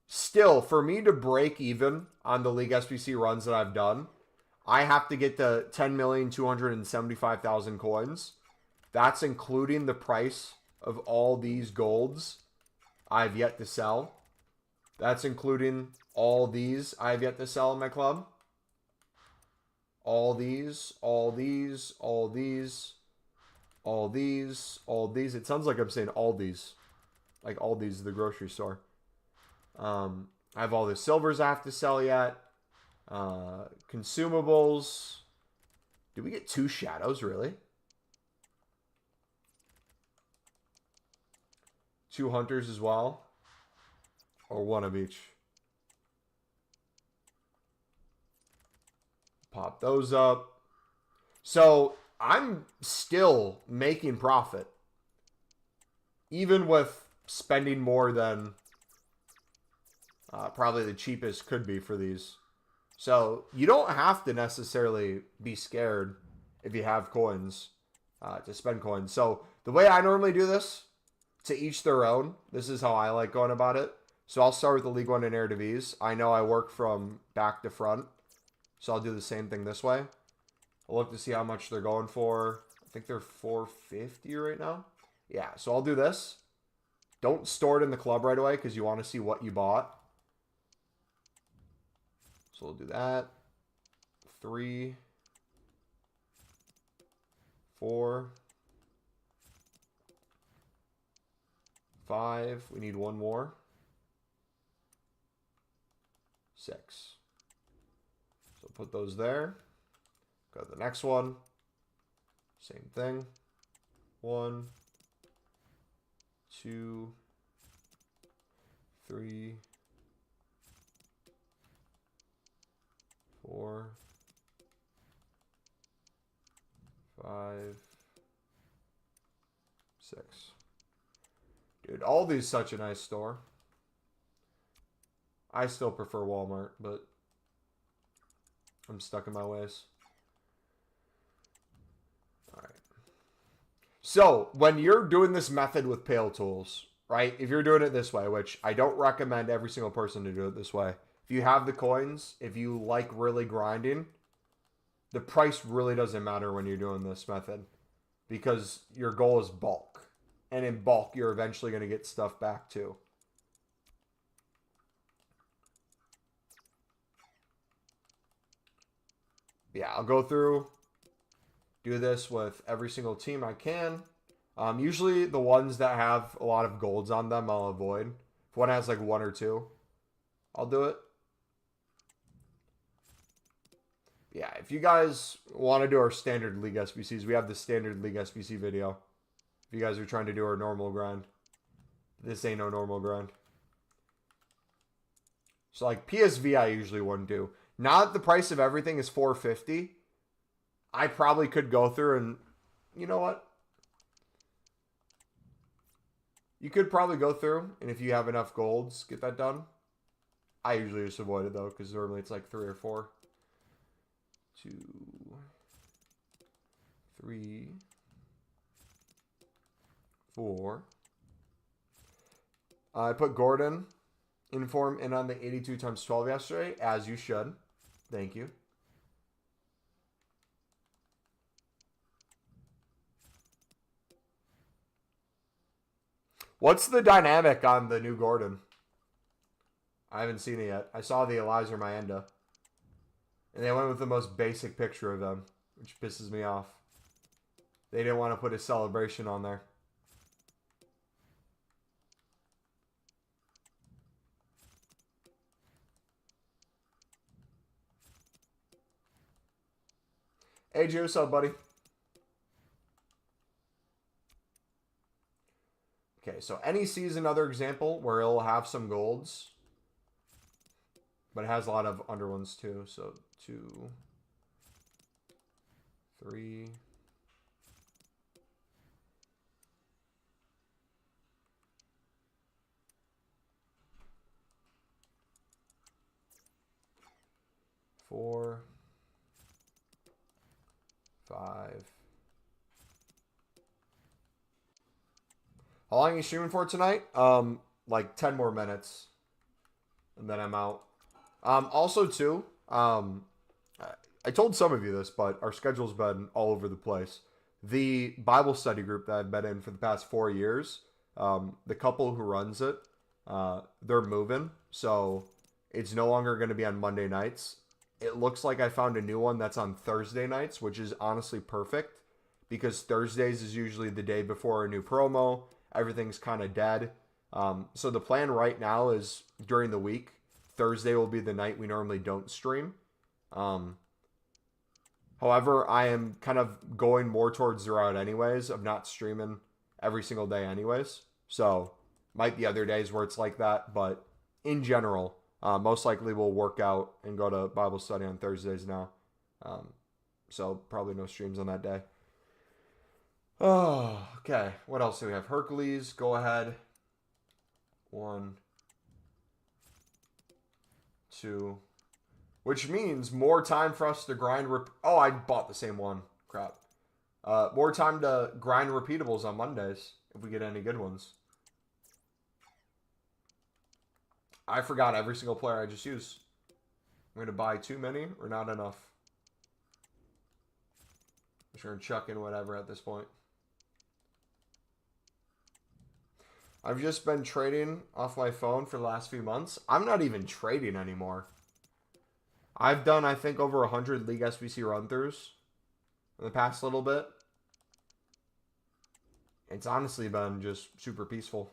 still, for me to break even on the League SBC runs that I've done, I have to get to 10,275,000 coins. That's including the price of all these golds I've yet to sell. That's including all these I've yet to sell in my club. All these, all these, all these, all these, all these. It sounds like I'm saying all these. Like all these, the grocery store. I have all the silvers I have to sell yet. Consumables. Did we get 2 shadows, really? 2 hunters as well? Or 1 of each? Pop those up. So, I'm still making profit. Even with spending more than probably the cheapest could be for these. So, you don't have to necessarily be scared if you have coins to spend coins. So, the way I normally do this, to each their own. This is how I like going about it. So, I'll start with the League One and Eredivisie. I know I work from back to front. So, I'll do the same thing this way. I'll look to see how much they're going for. I think they're 450 right now. Yeah, so I'll do this. Don't store it in the club right away because you want to see what you bought. So we'll do that. 3, 4, 5. We need 1 more. 6. So put those there. Go to the next one. Same thing. 1, 2, 3, 4, 5, 6. Dude, Aldi's such a nice store. I still prefer Walmart, but I'm stuck in my ways. Alright. So, when you're doing this method with Paletools, right? If you're doing it this way, which I don't recommend every single person to do it this way. If you have the coins, if you like really grinding, the price really doesn't matter when you're doing this method. Because your goal is bulk. And in bulk, you're eventually going to get stuff back too. Yeah, I'll go through, do this with every single team I can. Usually the ones that have a lot of golds on them, I'll avoid. If one has like 1 or 2, I'll do it. Yeah, if you guys want to do our standard League SBCs, we have the standard League SBC video. If you guys are trying to do our normal grind. This ain't no normal grind. So like PSV I usually wouldn't do. Now that the price of everything is $450, I probably could go through and, you know what? You could probably go through, and if you have enough golds, get that done. I usually just avoid it, though, because normally it's like 3 or 4. 2, 3, 4. I put Gordon in form in on the 82 times 12 yesterday, as you should. Thank you. What's the dynamic on the new Gordon? I haven't seen it yet. I saw the Eliza Maenda. And they went with the most basic picture of them, which pisses me off. They didn't want to put a celebration on there. Hey, Juice, what's up, buddy? Okay, so NEC is another example where it'll have some golds. But it has a lot of under ones too. So 2, 3. 4, 5. How long are you streaming for tonight? Like 10 more minutes. And then I'm out. Also, too, I told some of you this, but our schedule's been all over the place. The Bible study group that I've been in for the past 4 years, the couple who runs it, they're moving. So it's no longer going to be on Monday nights. It looks like I found a new one that's on Thursday nights, which is honestly perfect because Thursdays is usually the day before a new promo. Everything's kind of dead. So the plan right now is during the week, Thursday will be the night we normally don't stream. However, I am kind of going more towards the route anyways of not streaming every single day anyways. So might be other days where it's like that, but in general, most likely we'll work out and go to Bible study on Thursdays now. So probably no streams on that day. Oh, okay. What else do we have? Hercules, go ahead. 1, 2. Which means more time for us to grind. Oh, I bought the same one. Crap. More time to grind repeatables on Mondays if we get any good ones. I forgot every single player I just used. I'm going to buy too many or not enough. I'm just going to chuck in whatever at this point. I've just been trading off my phone for the last few months. I'm not even trading anymore. I've done, I think, over 100 League SBC run-throughs in the past little bit. It's honestly been just super peaceful.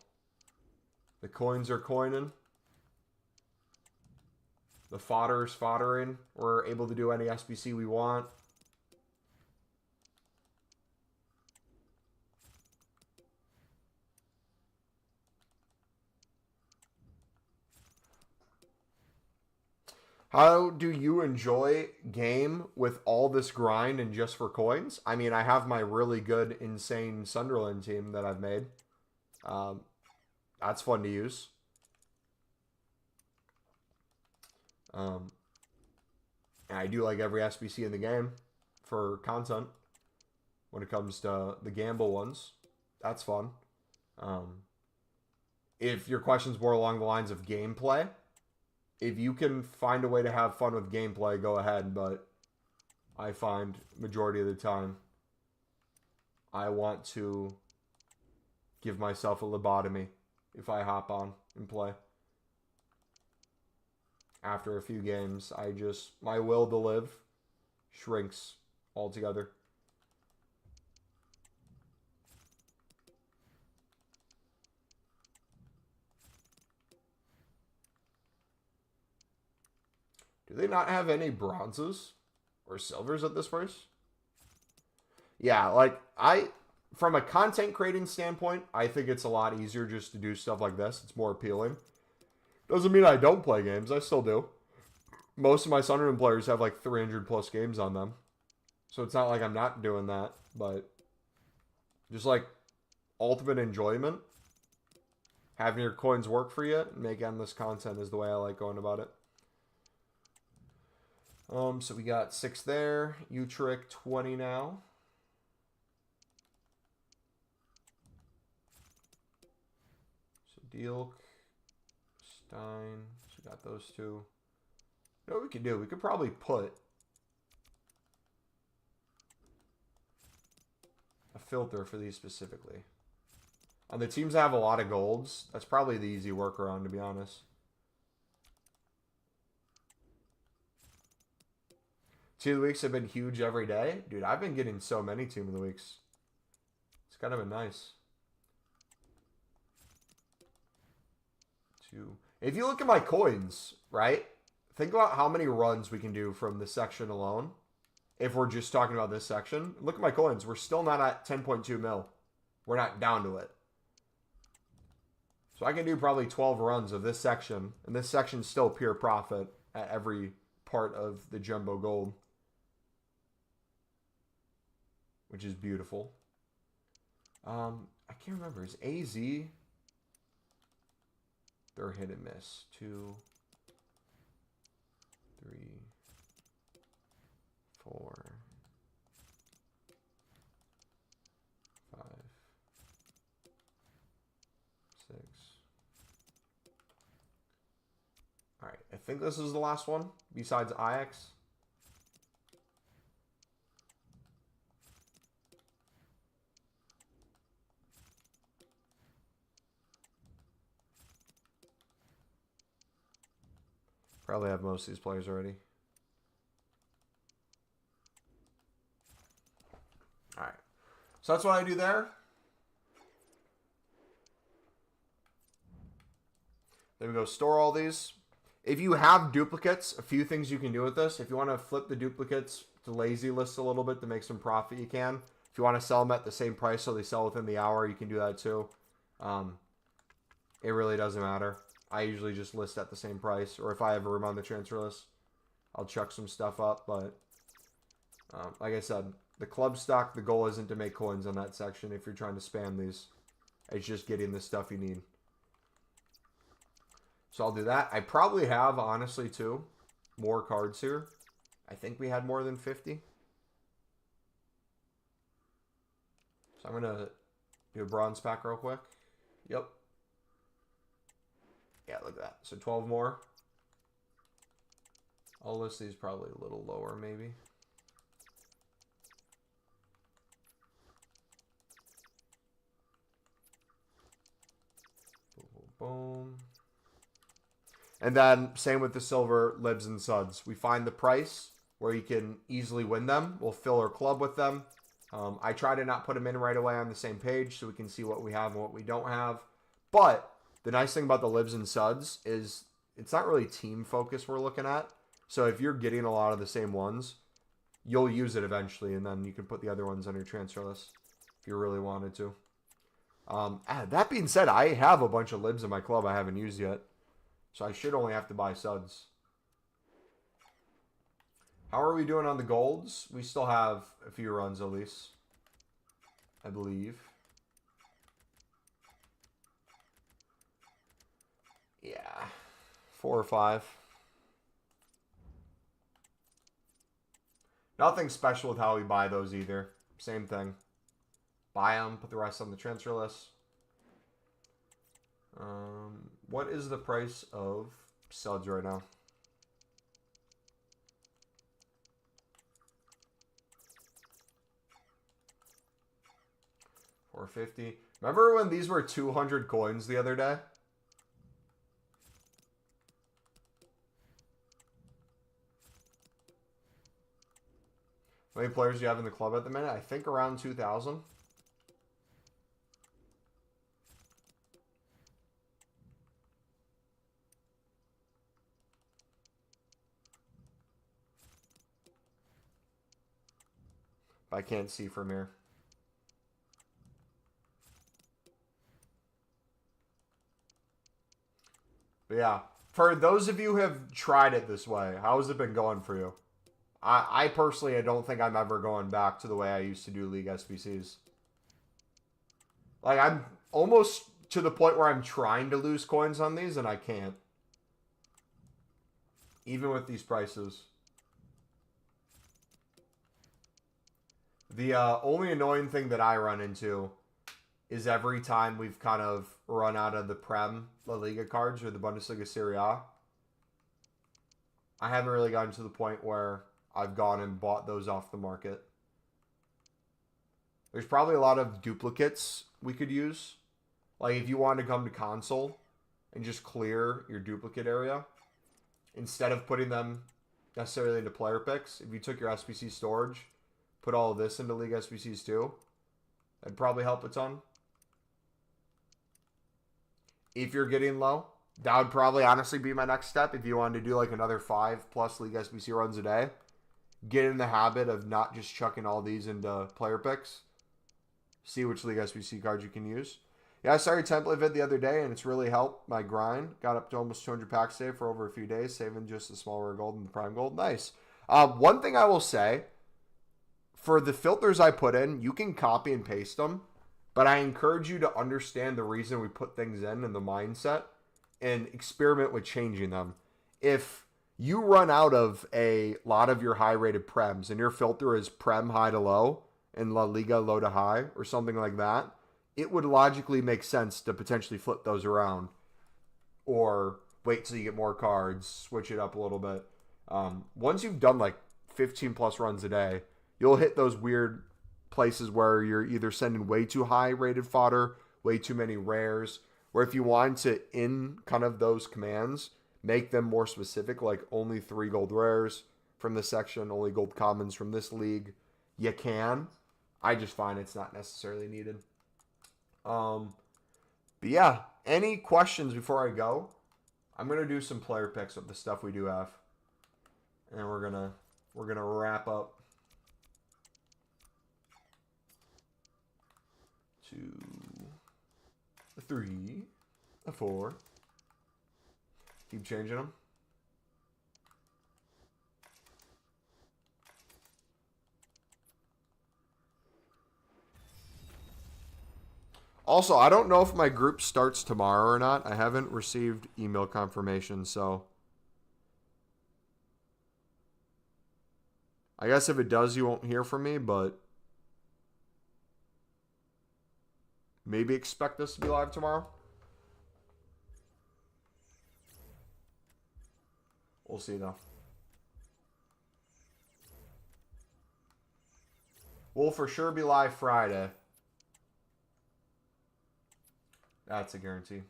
The coins are coining. The fodder's foddering. We're able to do any SBC we want. How do you enjoy game with all this grind and just for coins? I mean, I have my really good, insane Sunderland team that I've made. That's fun to use. And I do like every SBC in the game for content when it comes to the gamble ones. That's fun. If your question's more along the lines of gameplay, if you can find a way to have fun with gameplay, go ahead. But I find majority of the time, I want to give myself a lobotomy if I hop on and play. After a few games, my will to live shrinks altogether. Do they not have any bronzes or silvers at this price? Yeah, like from a content creating standpoint, I think it's a lot easier just to do stuff like this. It's more appealing. Doesn't mean I don't play games. I still do. Most of my Sunderland players have like 300 plus games on them. So it's not like I'm not doing that, but just like ultimate enjoyment. Having your coins work for you and make endless content is the way I like going about it. So we got 6 there. Utrecht 20 now. So Dielk, Stein. So we got those 2. You know what we could do? We could probably put a filter for these specifically. On the teams that have a lot of golds, that's probably the easy workaround, to be honest. Team of the weeks have been huge every day. Dude, I've been getting so many team of the weeks. It's kind of been nice. 2. If you look at my coins, right? Think about how many runs we can do from this section alone. If we're just talking about this section. Look at my coins. We're still not at 10.2 mil. We're not down to it. So I can do probably 12 runs of this section. And this section's still pure profit at every part of the jumbo gold. Which is beautiful. I can't remember. Is AZ? They're hit and miss. 2, 3, 4, 5, 6. All right. I think this is the last one besides Ajax. Probably have most of these players already. All right. So that's what I do there. Then we go store all these. If you have duplicates, a few things you can do with this. If you want to flip the duplicates to lazy list a little bit to make some profit, you can. If you want to sell them at the same price so they sell within the hour, you can do that too. It really doesn't matter. I usually just list at the same price, or if I have room on the transfer list, I'll chuck some stuff up. But like I said, the club stock, the goal isn't to make coins on that section if you're trying to spam these. It's just getting the stuff you need. So I'll do that. I probably have, honestly, too, more cards here. I think we had more than 50. So I'm going to do a bronze pack real quick. Yep. Yeah, look at that. So 12 more. I'll list these probably a little lower, maybe. Boom, boom, boom. And then, same with the silver libs and suds. We find the price where you can easily win them. We'll fill our club with them. I try to not put them in right away on the same page so we can see what we have and what we don't have. But the nice thing about the libs and suds is it's not really team focus we're looking at. So if you're getting a lot of the same ones, you'll use it eventually, and then you can put the other ones on your transfer list if you really wanted to. That being said, I have a bunch of libs in my club I haven't used yet. So I should only have to buy suds. How are we doing on the golds? We still have a few runs at least, I believe. Yeah, 4 or 5. Nothing special with how we buy those either. Same thing. Buy them, put the rest on the transfer list. What is the price of suds right now? $4.50. Remember when these were 200 coins the other day? How many players do you have in the club at the minute? I think around 2,000. I can't see from here. But yeah, for those of you who have tried it this way, how has it been going for you? I personally, I don't think I'm ever going back to the way I used to do League SBCs. Like, I'm almost to the point where I'm trying to lose coins on these, and I can't. Even with these prices. The only annoying thing that I run into is every time we've kind of run out of the Prem La Liga cards or the Bundesliga Serie A, I haven't really gotten to the point where I've gone and bought those off the market. There's probably a lot of duplicates we could use. Like if you wanted to come to console and just clear your duplicate area, instead of putting them necessarily into player picks, if you took your SBC storage, put all of this into League SBCs too, that'd probably help a ton. If you're getting low, that would probably honestly be my next step. If you wanted to do like another 5+ League SBC runs a day, get in the habit of not just chucking all these into player picks. See which League SBC cards you can use. Yeah, I started template vid the other day, and it's really helped my grind. Got up to almost 200 packs today for over a few days, saving just the small rare gold and the prime gold. Nice. One thing I will say, for the filters I put in, you can copy and paste them, but I encourage you to understand the reason we put things in and the mindset, and experiment with changing them. If you run out of a lot of your high-rated prems, and your filter is prem high to low, and La Liga low to high, or something like that, it would logically make sense to potentially flip those around. Or wait till you get more cards, switch it up a little bit. Once you've done like 15+ runs a day, you'll hit those weird places where you're either sending way too high rated fodder, way too many rares, where if you want to, in kind of those commands, make them more specific, like only 3 gold rares from this section, only gold commons from this league, you can. I just find it's not necessarily needed. But yeah, any questions before I go? I'm gonna do some player picks with the stuff we do have, and we're gonna wrap up. 2, 3, 4. Keep changing them. Also, I don't know if my group starts tomorrow or not. I haven't received email confirmation, so I guess if it does, you won't hear from me, but maybe expect this to be live tomorrow. We'll see, though. We'll for sure be live Friday. That's a guarantee.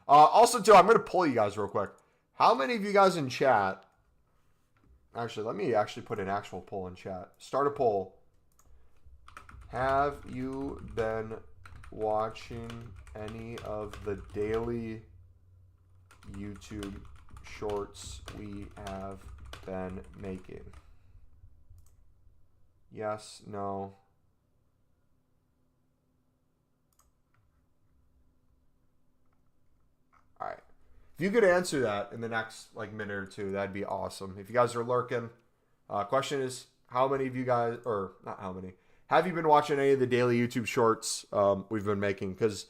Also, too, I'm going to poll you guys real quick. How many of you guys in chat... Actually, let me actually put an actual poll in chat. Start a poll. Have you been watching any of the daily YouTube shorts we have been making? Yes, no. All right. If you could answer that in the next minute or two, that'd be awesome. If you guys are lurking, question is, how many of you guys, or not how many, have you been watching any of the daily YouTube shorts we've been making? Because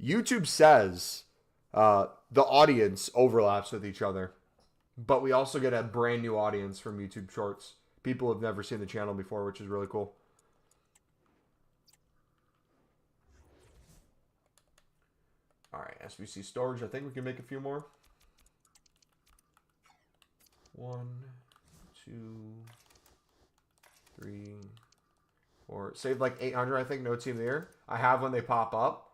YouTube says the audience overlaps with each other, but we also get a brand new audience from YouTube shorts. People have never seen the channel before, which is really cool. All right, SBC storage. I think we can make a few more. 1, 2, 3, 4. Saved like 800, I think. No team there. I have when they pop up.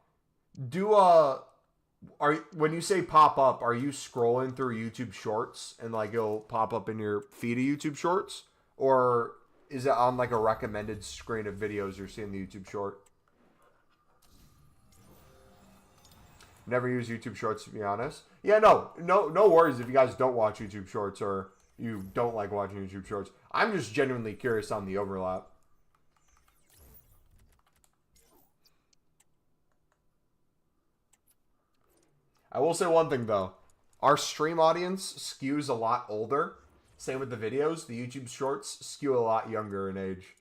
When you say pop up, are you scrolling through YouTube Shorts and it'll pop up in your feed of YouTube Shorts, or is it on a recommended screen of videos you're seeing the YouTube Short? Never use YouTube Shorts, to be honest. Yeah, no worries if you guys don't watch YouTube Shorts or you don't like watching YouTube Shorts. I'm just genuinely curious on the overlap. I will say one thing, though. Our stream audience skews a lot older. Same with the videos. The YouTube Shorts skew a lot younger in age.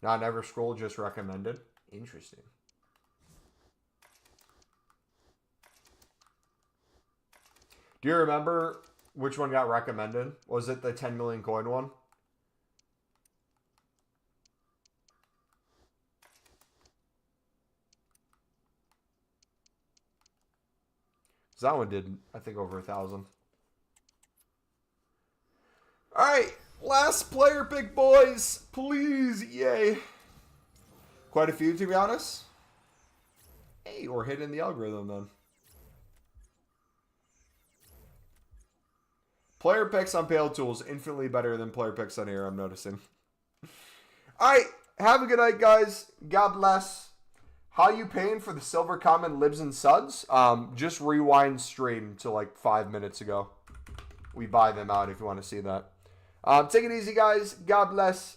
Not never scroll, just recommended. Interesting. Do you remember which one got recommended? Was it the 10 million coin one? Because that one did, I think, over 1,000. All right, last player pick, boys. Please, yay. Quite a few, to be honest. Hey, we're hitting the algorithm, then. Player picks on Paletools infinitely better than player picks on here, I'm noticing. All right, have a good night, guys. God bless. How you paying for the silver common libs and suds? Just rewind stream to 5 minutes ago. We buy them out if you want to see that. Take it easy, guys. God bless.